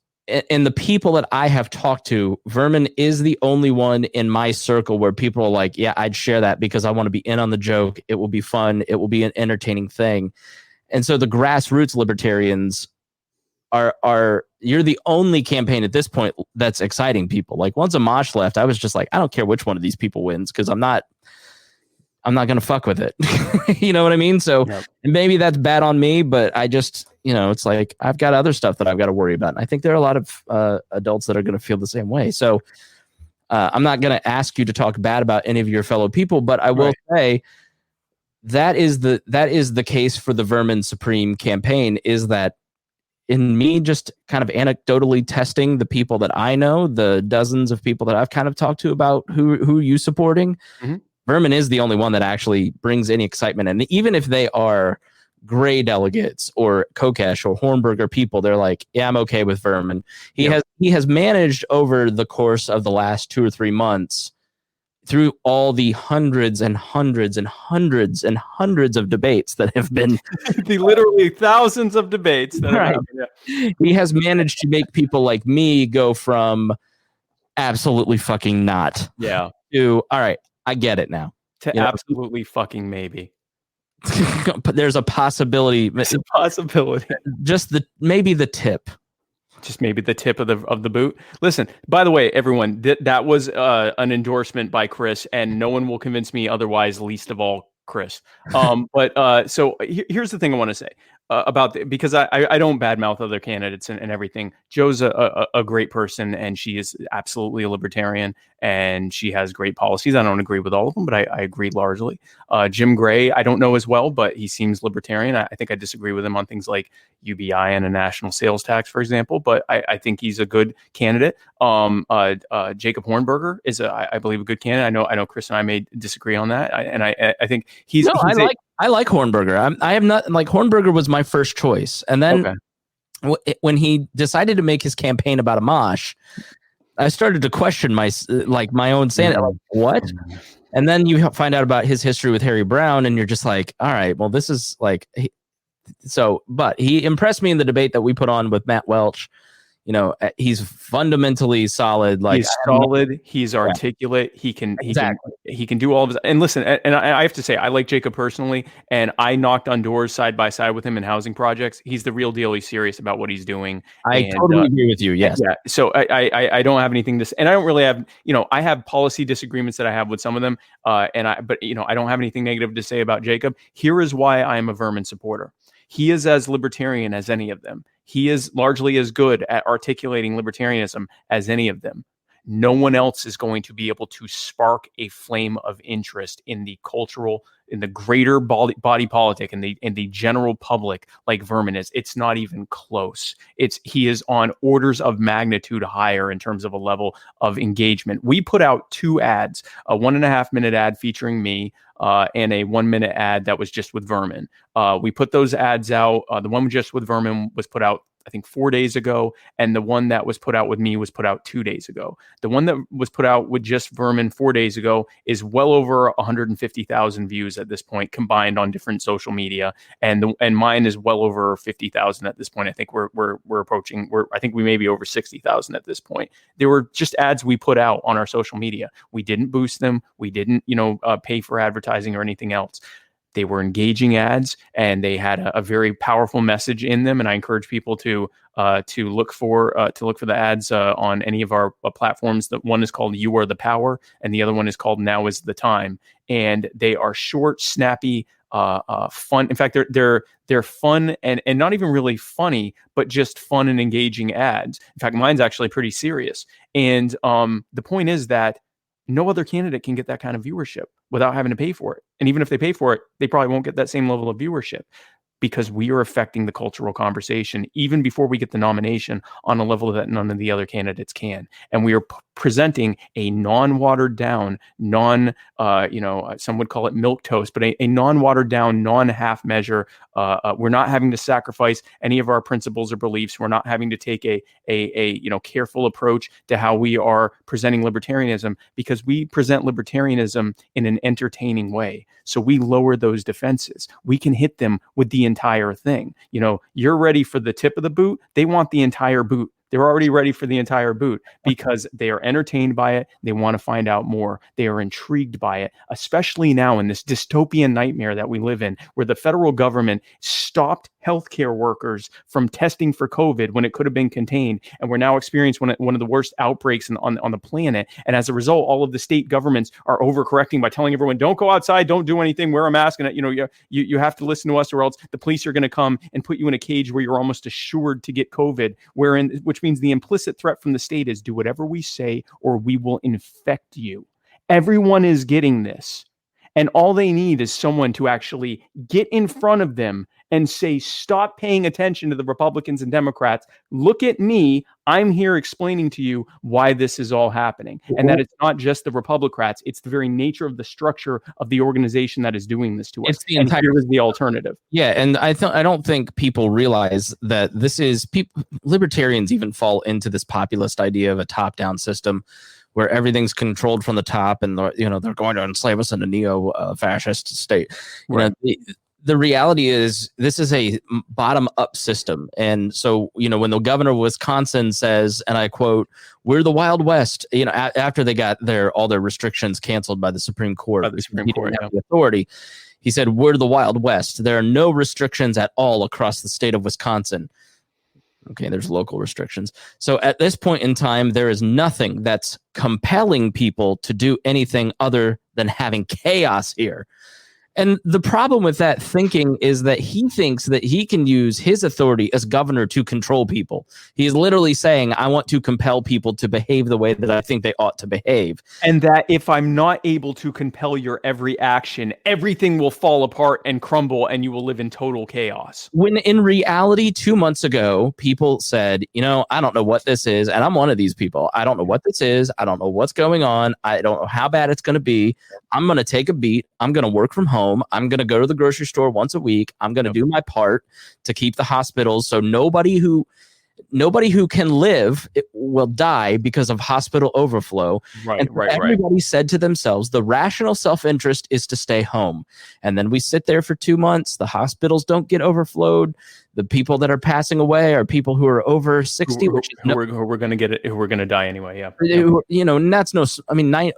and the people that I have talked to, Vermin is the only one in my circle where people are like, yeah, I'd share that because I want to be in on the joke. It will be fun. It will be an entertaining thing. And so the grassroots libertarians are you're the only campaign at this point that's exciting people. Like, once Amash left, I was just like, I don't care which one of these people wins, because I'm not going to fuck with it. You know what I mean? So maybe that's bad on me, but I just, it's like, I've got other stuff that I've got to worry about. And I think there are a lot of adults that are going to feel the same way. So I'm not going to ask you to talk bad about any of your fellow people, but I will say that is the case for the Vermin Supreme campaign, is that in me just kind of anecdotally testing the people that I know, the dozens of people that I've kind of talked to about who you supporting, Vermin is the only one that actually brings any excitement. And even if they are Gray delegates or Kokesh or Hornberger people, they're like, yeah, I'm okay with Vermin. He has managed over the course of the last 2 or 3 months, through all the hundreds and hundreds and hundreds and hundreds of debates that have been the literally thousands of debates that have happened, he has managed to make people like me go from absolutely fucking not to, all right, I get it now, to absolutely fucking maybe. But there's a possibility. It's a possibility. Just maybe the tip. Just maybe the tip of the boot. Listen, by the way, everyone, that was an endorsement by Chris, and no one will convince me otherwise, least of all Chris. But so here's the thing I want to say about because I don't badmouth other candidates and everything. Jo's a great person, and she is absolutely a libertarian, and she has great policies. I don't agree with all of them, but I agree largely. Jim Gray, I don't know as well, but he seems libertarian. I think I disagree with him on things like UBI and a national sales tax, for example, but I think he's a good candidate. Jacob Hornberger is, I believe, a good candidate. I know Chris and I may disagree on that, and I think he's. No, I like Hornberger. I have not, like, Hornberger was my first choice, and then when he decided to make his campaign about Amash, I started to question my own sanity. Like, what? And then you find out about his history with Harry Brown, and you're just like, all right, well, this is like, but he impressed me in the debate that we put on with Matt Welch. he's fundamentally solid. Like he's solid. He's articulate. He can do all of his. And listen, and I have to say, I like Jacob personally, and I knocked on doors side by side with him in housing projects. He's the real deal. He's serious about what he's doing. I totally agree with you. Yes. Yeah. So I don't have anything to say, and I don't really have, I have policy disagreements that I have with some of them. But I don't have anything negative to say about Jacob. Here is why I am a Vermin supporter. He is as libertarian as any of them. He is largely as good at articulating libertarianism as any of them. No one else is going to be able to spark a flame of interest in the greater body politic and the general public like Vermin is. It's not even close. He is on orders of magnitude higher in terms of a level of engagement. We put out 2 ads, a 1.5-minute ad featuring me, and a 1-minute ad that was just with Vermin. We put those ads out. The one just with Vermin was put out, I think, 4 days ago, and the one that was put out with me was put out 2 days ago. The one that was put out with just Vermin 4 days ago is well over 150,000 views at this point, combined on different social media, and mine is well over 50,000 at this point. I think we're approaching. I think we may be over 60,000 at this point. They were just ads we put out on our social media. We didn't boost them. We didn't, pay for advertising or anything else. They were engaging ads, and they had a very powerful message in them. And I encourage people to look for the ads on any of our platforms. The one is called "You Are the Power," and the other one is called "Now Is the Time." And they are short, snappy, fun. In fact, they're fun and not even really funny, but just fun and engaging ads. In fact, mine's actually pretty serious. And the point is that no other candidate can get that kind of viewership without having to pay for it. And even if they pay for it, they probably won't get that same level of viewership, because we are affecting the cultural conversation even before we get the nomination on a level that none of the other candidates can. And we are presenting a non-watered down, some would call it milquetoast, but a non-watered down, non-half measure. We're not having to sacrifice any of our principles or beliefs. We're not having to take a careful approach to how we are presenting libertarianism, because we present libertarianism in an entertaining way. So we lower those defenses. We can hit them with the entire thing. You're ready for the tip of the boot. They want the entire boot. They're already ready for the entire boot because they are entertained by it. They want to find out more. They are intrigued by it, especially now in this dystopian nightmare that we live in, where the federal government stopped healthcare workers from testing for COVID when it could have been contained. And we're now experiencing one of the worst outbreaks on the planet. And as a result, all of the state governments are overcorrecting by telling everyone, don't go outside, don't do anything, wear a mask. And you have to listen to us, or else the police are going to come and put you in a cage where you're almost assured to get COVID, which means the implicit threat from the state is do whatever we say or we will infect you. Everyone is getting this. And all they need is someone to actually get in front of them and say, stop paying attention to the Republicans and Democrats. Look at me. I'm here explaining to you why this is all happening. And that it's not just the Republicans. It's the very nature of the structure of the organization that is doing this to us. It's the entire, here is the alternative. Yeah. And I don't think people realize that this is libertarians even fall into this populist idea of a top-down system where everything's controlled from the top, and they're going to enslave us in a neo-fascist state. Right. The reality is this is a bottom-up system. And so, when the governor of Wisconsin says, and I quote, "We're the Wild West," after they got all their restrictions canceled by the Supreme Court, the authority, he said, "We're the Wild West. There are no restrictions at all across the state of Wisconsin." Okay, there's local restrictions. So at this point in time, there is nothing that's compelling people to do anything other than having chaos here. And the problem with that thinking is that he thinks that he can use his authority as governor to control people. He's literally saying, I want to compel people to behave the way that I think they ought to behave. And that if I'm not able to compel your every action, everything will fall apart and crumble and you will live in total chaos. When in reality, 2 months ago, people said, I don't know what this is. And I'm one of these people. I don't know what this is. I don't know what's going on. I don't know how bad it's going to be. I'm going to take a beat. I'm going to work from home. I'm going to go to the grocery store once a week. I'm going to do my part to keep the hospitals. So nobody who nobody who can live will die because of hospital overflow. And everybody said to themselves, the rational self-interest is to stay home. And then we sit there for 2 months. The hospitals don't get overflowed. The people that are passing away are people who are over 60, who are going to get it, who are going to die anyway. Yeah. You know, and that's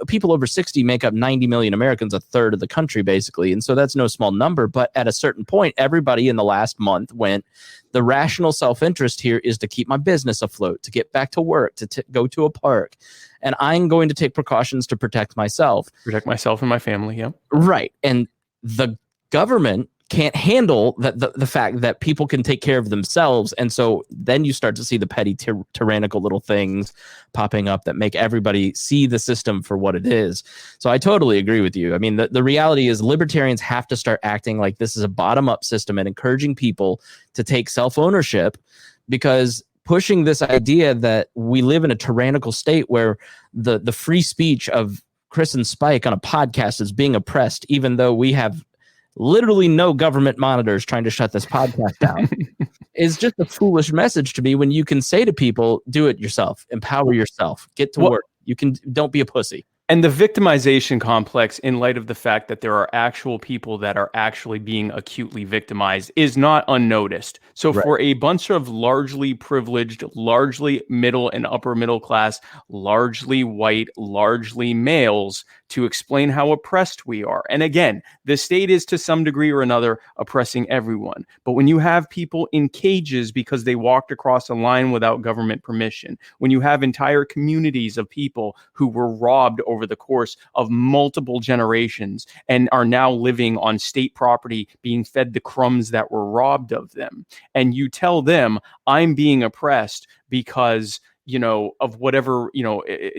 people over 60 make up 90 million Americans, a third of the country, basically. And so that's no small number. But at a certain point, everybody in the last month went, the rational self-interest here is to keep my business afloat, to get back to work, to go to a park. And I'm going to take precautions to protect myself. Protect myself and my family, yeah. Right. And the government can't handle the fact that people can take care of themselves. And so then you start to see the petty tyrannical little things popping up that make everybody see the system for what it is. So I totally agree with you. I mean, the reality is libertarians have to start acting like this is a bottom-up system and encouraging people to take self-ownership, because pushing this idea that we live in a tyrannical state where the free speech of Chris and Spike on a podcast is being oppressed, even though we have literally no government monitors trying to shut this podcast down, is just a foolish message to me, when you can say to people, do it yourself, empower yourself, get to work. Don't be a pussy. And the victimization complex, in light of the fact that there are actual people that are actually being acutely victimized, is not unnoticed. So for a bunch of largely privileged, largely middle and upper middle class, largely white, largely males, to explain how oppressed we are. And again, the state is to some degree or another oppressing everyone. But when you have people in cages because they walked across a line without government permission, when you have entire communities of people who were robbed over the course of multiple generations and are now living on state property, being fed the crumbs that were robbed of them, and you tell them, I'm being oppressed because of whatever,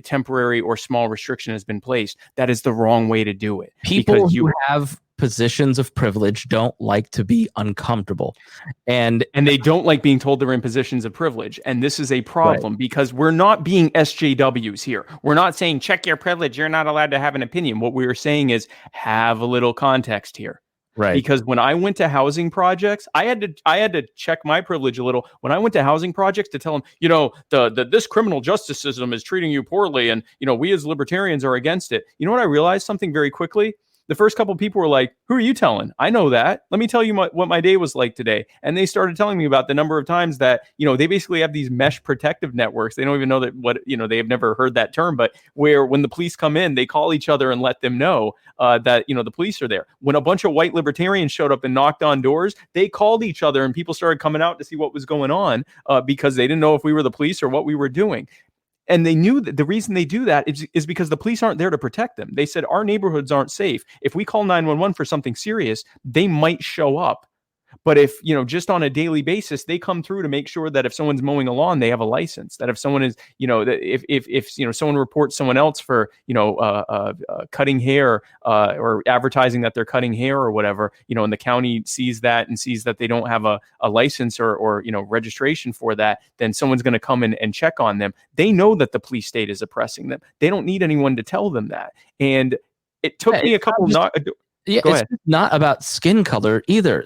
temporary or small restriction has been placed, that is the wrong way to do it. People who have positions of privilege don't like to be uncomfortable. And they don't like being told they're in positions of privilege. And this is a problem because we're not being SJWs here. We're not saying, check your privilege, you're not allowed to have an opinion. What we are saying is, have a little context here. Right. Because when I went to housing projects, I had to check my privilege a little. When I went to housing projects to tell them, this criminal justice system is treating you poorly, and we as libertarians are against it. You know what I realized? Something very quickly. The first couple of people were like, who are you telling? I know that. Let me tell you what my day was like today. And they started telling me about the number of times that, they basically have these mesh protective networks. They don't even know they have never heard that term, but where when the police come in, they call each other and let them know that, the police are there. When a bunch of white libertarians showed up and knocked on doors, they called each other and people started coming out to see what was going on because they didn't know if we were the police or what we were doing. And they knew that the reason they do that is because the police aren't there to protect them. They said, our neighborhoods aren't safe. If we call 911 for something serious, they might show up. But if, just on a daily basis, they come through to make sure that if someone's mowing a lawn, they have a license, that if someone is, if someone reports someone else for, cutting hair or advertising that they're cutting hair or whatever, and the county sees that and sees that they don't have a license or registration for that, then someone's going to come in and check on them. They know that the police state is oppressing them. They don't need anyone to tell them that. And it took me a couple it's not about skin color either.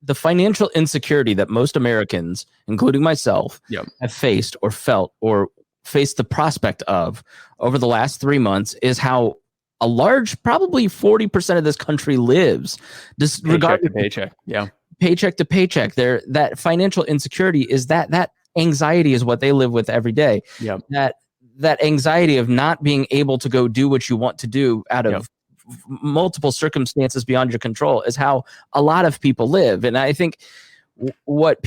The financial insecurity that most Americans, including myself, have faced or felt or faced the prospect of over the last 3 months is how a large, probably 40% of this country lives. Paycheck to paycheck. Yeah. Paycheck to paycheck. That financial insecurity is that anxiety is what they live with every day. Yeah. That anxiety of not being able to go do what you want to do out of multiple circumstances beyond your control is how a lot of people live. And I think what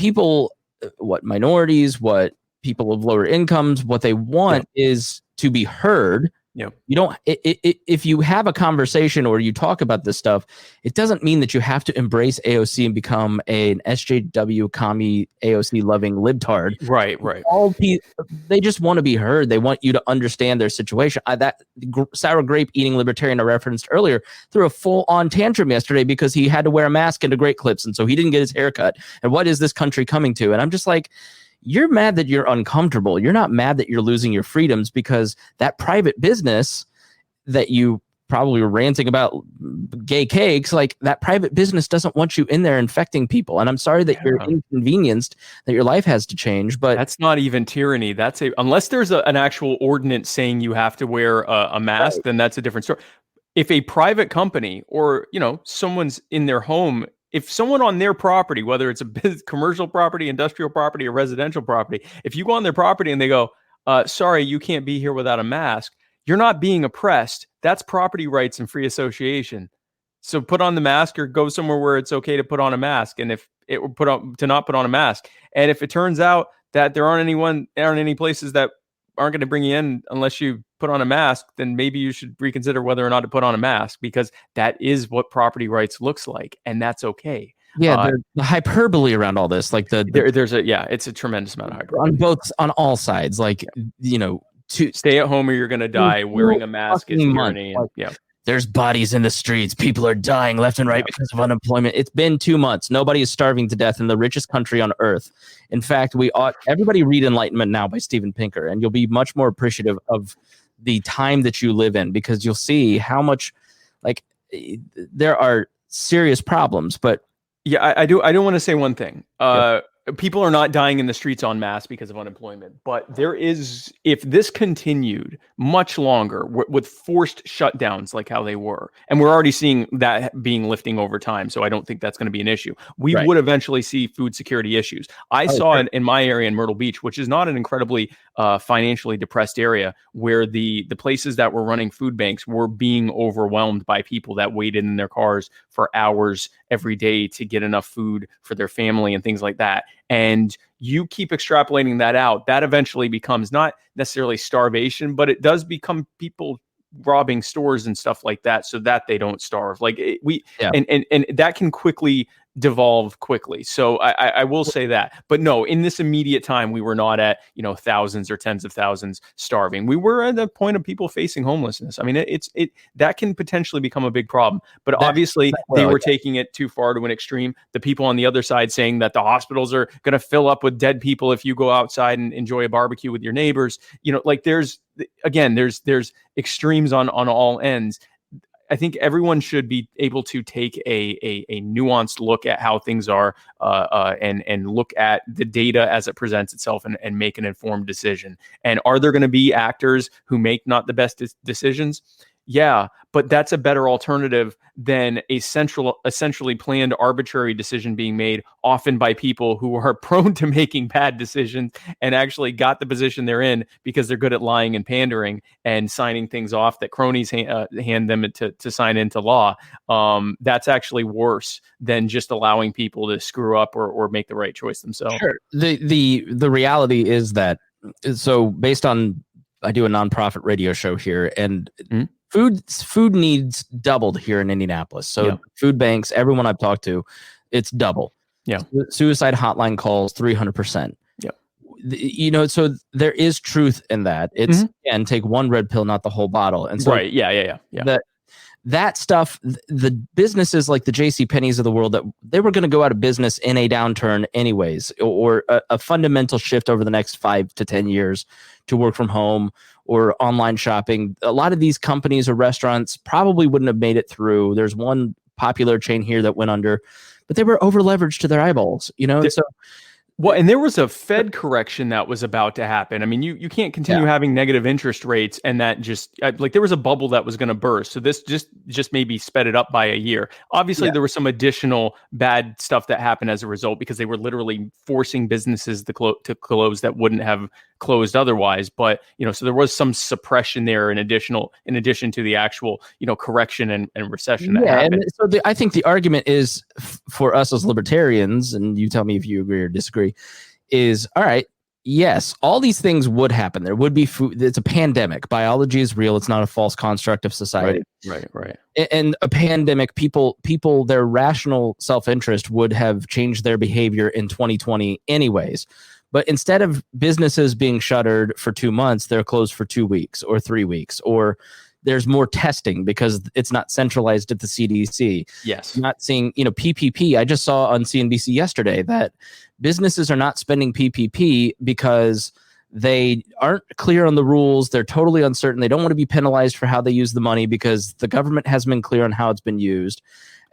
minorities, what people of lower incomes, what they want is to be heard. Yep. You don't. If you have a conversation or you talk about this stuff, it doesn't mean that you have to embrace AOC and become an SJW commie AOC loving libtard. Right. They just want to be heard. They want you to understand their situation. That sour grape eating libertarian I referenced earlier threw a full on tantrum yesterday because he had to wear a mask into Great Clips, and so he didn't get his haircut. And what is this country coming to? And I'm just like, you're mad that you're uncomfortable. You're not mad that you're losing your freedoms, because that private business that you probably ranting about gay cakes, like that private business doesn't want you in there infecting people. And I'm sorry that you're inconvenienced, that your life has to change, but that's not even tyranny. Unless there's an actual ordinance saying you have to wear a mask, then that's a different story. If a private company or, someone's in their home, if someone on their property, whether it's a commercial property, industrial property, or residential property, if you go on their property and they go, sorry, you can't be here without a mask, you're not being oppressed. That's property rights and free association. So put on the mask or go somewhere where it's okay to put on a mask. And if it were to not put on a mask, and if it turns out that there aren't any places that aren't going to bring you in unless you put on a mask, then maybe you should reconsider whether or not to put on a mask, because that is what property rights looks like, and that's okay. Yeah, the hyperbole around all this, like it's a tremendous amount of hyperbole on all sides. Like, to stay at home or you're going to die. Wearing a mask is tyranny. There's bodies in the streets. People are dying left and right because of unemployment. It's been 2 months. Nobody is starving to death in the richest country on earth. In fact, everybody read Enlightenment Now by Steven Pinker, and you'll be much more appreciative of the time that you live in, because you'll see how much, like, there are serious problems. But yeah, I do want to say one thing. People are not dying in the streets en masse because of unemployment, but if this continued much longer with forced shutdowns like how they were, and we're already seeing that being lifting over time, so I don't think that's going to be an issue. We would eventually see food security issues. I saw it in my area in Myrtle Beach, which is not an incredibly financially depressed area, where the places that were running food banks were being overwhelmed by people that waited in their cars for hours every day to get enough food for their family and things like that. And you keep extrapolating that out, that eventually becomes not necessarily starvation, but it does become people robbing stores and stuff like that so that they don't starve. Like and that can quickly devolve quickly. So I will say that. But no, in this immediate time, we were not at, thousands or tens of thousands starving. We were at the point of people facing homelessness. I mean, it that can potentially become a big problem. But obviously, they were taking it too far to an extreme. The people on the other side saying that the hospitals are going to fill up with dead people if you go outside and enjoy a barbecue with your neighbors. Like there's extremes on all ends. I think everyone should be able to take a nuanced look at how things are and look at the data as it presents itself and make an informed decision. And are there going to be actors who make not the best decisions? Yeah, but that's a better alternative than a essentially planned arbitrary decision being made, often by people who are prone to making bad decisions and actually got the position they're in because they're good at lying and pandering and signing things off that cronies hand them to sign into law. That's actually worse than just allowing people to screw up or make the right choice themselves. Sure. The reality is that, so based on, I do a nonprofit radio show here, and food needs doubled here in Indianapolis. So food banks, everyone I've talked to, it's double. Yeah. Suicide hotline calls, 300%. Yeah. So there is truth in that. It's and take one red pill, not the whole bottle. And so Yeah. That stuff, the businesses like the JCPenney's of the world, that they were going to go out of business in a downturn anyways, or a fundamental shift over the next 5 to 10 years to work from home or online shopping. A lot of these companies or restaurants probably wouldn't have made it through. There's one popular chain here that went under, but they were over leveraged to their eyeballs, Well, and there was a Fed correction that was about to happen. I mean, you can't continue having negative interest rates, and that just there was a bubble that was going to burst. So this just maybe sped it up by a year. Obviously, there was some additional bad stuff that happened as a result, because they were literally forcing businesses to close that wouldn't have closed otherwise. But so there was some suppression there in addition to the actual correction and recession that happened. And so I think the argument is for us as libertarians, and you tell me if you agree or disagree, is all right. Yes, all these things would happen. There would be food. It's a pandemic. Biology is real. It's not a false construct of society. Right. And a pandemic, people, their rational self-interest would have changed their behavior in 2020 anyways. But instead of businesses being shuttered for 2 months, they're closed for 2 weeks or 3 weeks, or there's more testing because it's not centralized at the CDC. Yes. Not seeing, PPP. I just saw on CNBC yesterday that businesses are not spending PPP because They aren't clear on the rules. They're totally uncertain. They don't want to be penalized for how they use the money because the government hasn't been clear on how it's been used.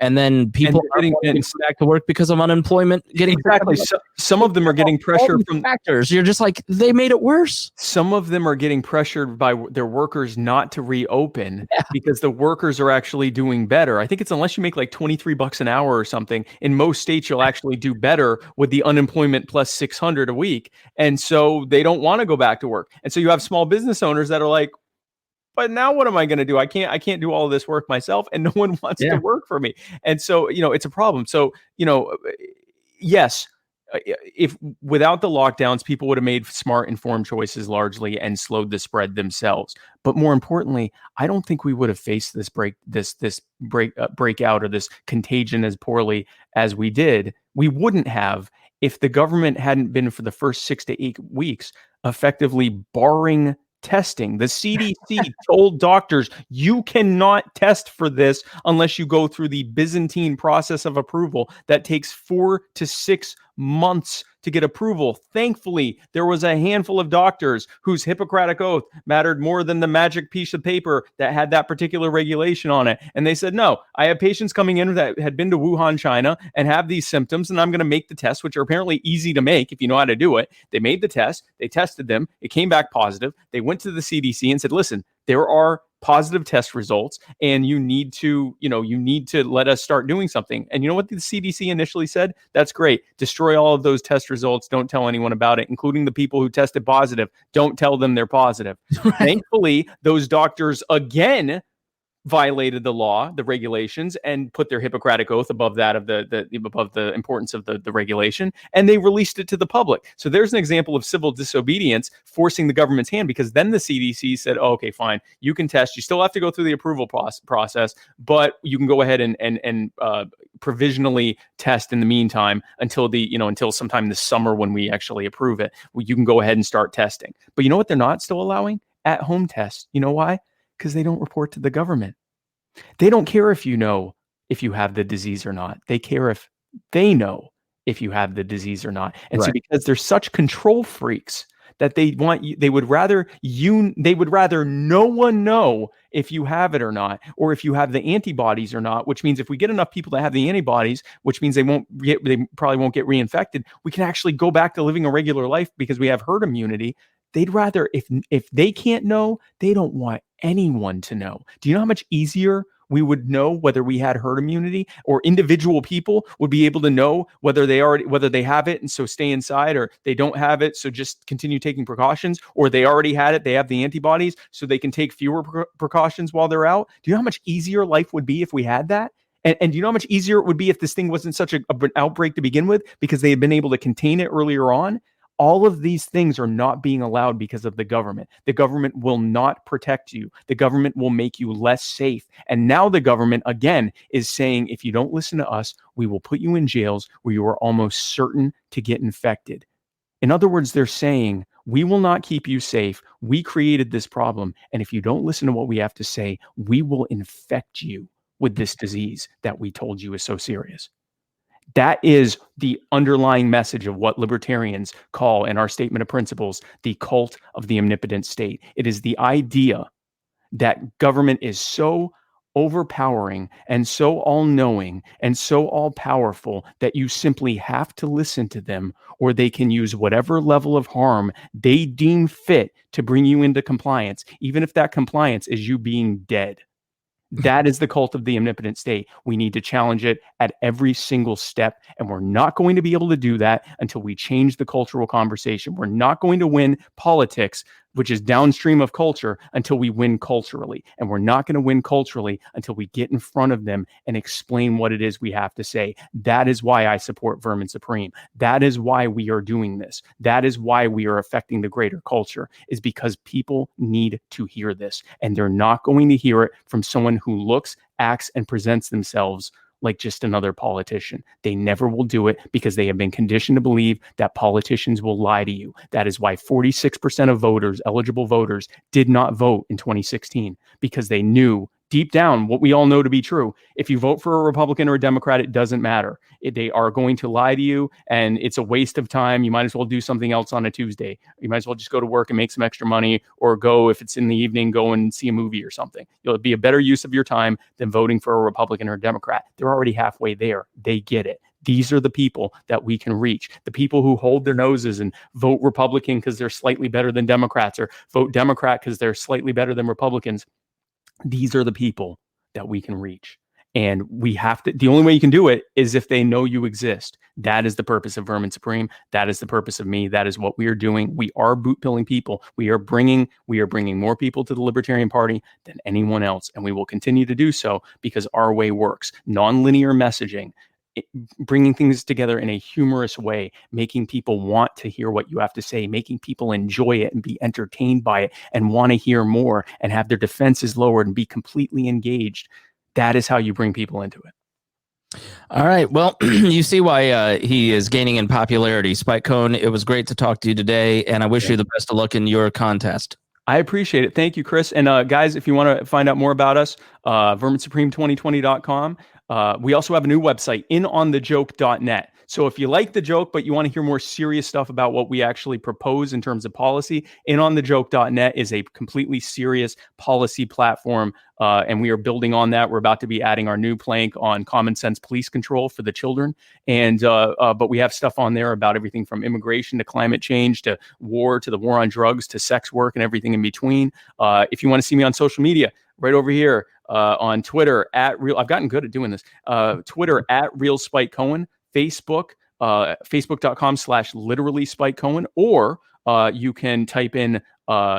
And then people are getting back to work because of unemployment. Exactly. Some of them are getting pressure from factors. You're just like, they made it worse. Some of them are getting pressured by their workers not to reopen because the workers are actually doing better. I think it's unless you make like $23 an hour or something, in most states, you'll actually do better with the unemployment plus 600 a week. And so they don't want to go back to work. And so you have small business owners that are like, but now what am I going to do? I can't do all of this work myself, and no one wants to work for me. And so, it's a problem. So, yes, if without the lockdowns, people would have made smart, informed choices largely and slowed the spread themselves. But more importantly, I don't think we would have faced this breakout or this contagion as poorly as we did. We wouldn't have if the government hadn't been for the first 6 to 8 weeks effectively barring testing. The CDC told doctors, you cannot test for this unless you go through the Byzantine process of approval that takes 4 to 6 months to get approval. Thankfully, there was a handful of doctors whose Hippocratic oath mattered more than the magic piece of paper that had that particular regulation on it. And they said, no, I have patients coming in that had been to Wuhan, China, and have these symptoms, and I'm going to make the tests, which are apparently easy to make if you know how to do it. They made the test, they tested them, it came back positive. They went to the CDC and said, listen, there are positive test results, and you need to let us start doing something. And you know what the CDC initially said? That's great. Destroy all of those test results. Don't tell anyone about it, including the people who tested positive. Don't tell them they're positive. Right. Thankfully, those doctors again violated the law, the regulations, and put their Hippocratic oath above that of above the importance of the regulation, and they released it to the public. So there's an example of civil disobedience forcing the government's hand, because then the CDC said, oh, okay, fine, you can test. You still have to go through the approval process, but you can go ahead and provisionally test in the meantime until sometime this summer when we actually approve it. You can go ahead and start testing. But you know what they're not still allowing? At-home tests. You know why? Because they don't report to the government. They don't care if you know if you have the disease or not. They care if they know if you have the disease or not. And so because they're such control freaks that they would rather no one know if you have it or not, or if you have the antibodies or not, which means if we get enough people that have the antibodies, which means they probably won't get reinfected, we can actually go back to living a regular life because we have herd immunity. They'd rather, if they can't know, they don't want anyone to know. Do you know how much easier we would know whether we had herd immunity, or individual people would be able to know whether they have it and so stay inside, or they don't have it so just continue taking precautions, or they already had it, they have the antibodies so they can take fewer precautions while they're out? Do you know how much easier life would be if we had that? And do you know how much easier it would be if this thing wasn't such an outbreak to begin with, because they had been able to contain it earlier on? All of these things are not being allowed because of the government. The government will not protect you. The government will make you less safe. And now the government, again, is saying, if you don't listen to us, we will put you in jails where you are almost certain to get infected. In other words, they're saying, we will not keep you safe. We created this problem. And if you don't listen to what we have to say, we will infect you with this disease that we told you is so serious. That is the underlying message of what libertarians call, in our statement of principles, the cult of the omnipotent state. It is the idea that government is so overpowering and so all-knowing and so all-powerful that you simply have to listen to them, or they can use whatever level of harm they deem fit to bring you into compliance, even if that compliance is you being dead. That is the cult of the omnipotent state. We need to challenge it at every single step, and we're not going to be able to do that until we change the cultural conversation. We're not going to win politics, which is downstream of culture, until we win culturally. And we're not going to win culturally until we get in front of them and explain what it is we have to say. That is why I support Vermin Supreme. That is why we are doing this. That is why we are affecting the greater culture, is because people need to hear this. And they're not going to hear it from someone who looks, acts, and presents themselves like just another politician. They never will do it because they have been conditioned to believe that politicians will lie to you. That is why 46% of voters, eligible voters, did not vote in 2016, because they knew deep down, what we all know to be true, if you vote for a Republican or a Democrat, it doesn't matter. They are going to lie to you, and it's a waste of time. You might as well do something else on a Tuesday. You might as well just go to work and make some extra money, or go, if it's in the evening, go and see a movie or something. It'll be a better use of your time than voting for a Republican or a Democrat. They're already halfway there. They get it. These are the people that we can reach. The people who hold their noses and vote Republican because they're slightly better than Democrats, or vote Democrat because they're slightly better than Republicans. These are the people that we can reach. And we have to, the only way you can do it is if they know you exist. That is the purpose of Vermin Supreme. That is the purpose of me. That is what we are doing. We are boot pilling people. We are bringing more people to the Libertarian Party than anyone else. And we will continue to do so because our way works. Nonlinear messaging, bringing things together in a humorous way, making people want to hear what you have to say, making people enjoy it and be entertained by it and want to hear more and have their defenses lowered and be completely engaged. That is how you bring people into it. All right. Well, you see why he is gaining in popularity. Spike Cohen, it was great to talk to you today, and I wish you the best of luck in your contest. I appreciate it. Thank you, Chris. And guys, if you want to find out more about us, verminsupreme2020.com. We also have a new website, inonthejoke.net. So if you like the joke, but you want to hear more serious stuff about what we actually propose in terms of policy, inonthejoke.net is a completely serious policy platform. And we are building on that. We're about to be adding our new plank on common sense police control for the children. And but we have stuff on there about everything from immigration to climate change to war, to the war on drugs, to sex work and everything in between. If you want to see me on social media, right over here on Twitter I've gotten good at doing this. Twitter @RealSpikeCohen, Facebook, facebook.com/literally Spike Cohen, or you can type in,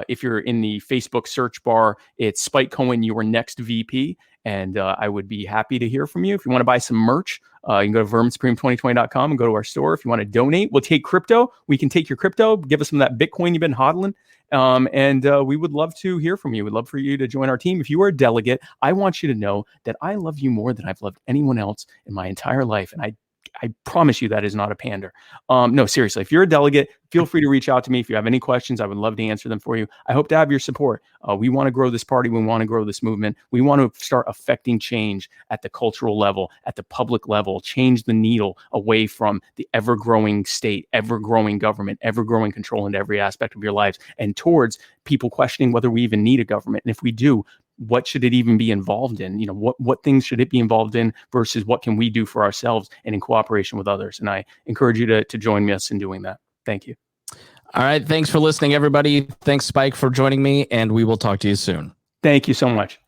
if you're in the Facebook search bar, it's Spike Cohen, your next VP. And I would be happy to hear from you. If you want to buy some merch, you can go to verminsupreme2020.com and go to our store. If you want to donate, we'll take crypto. We can take your crypto, give us some of that Bitcoin you've been hodling. And we would love to hear from you. We'd love for you to join our team. If you are a delegate, I want you to know that I love you more than I've loved anyone else in my entire life. And I promise you that is not a pander. No, seriously, if you're a delegate, feel free to reach out to me. If you have any questions, I would love to answer them for you. I hope to have your support. We want to grow this party. We want to grow this movement. We want to start affecting change at the cultural level, at the public level, change the needle away from the ever-growing state, ever-growing government, ever-growing control into every aspect of your lives, and towards people questioning whether we even need a government. And if we do, what should it even be involved in? You know, what things should it be involved in versus what can we do for ourselves and in cooperation with others? And I encourage you to join us in doing that. Thank you. All right. Thanks for listening, everybody. Thanks, Spike, for joining me, and we will talk to you soon. Thank you so much.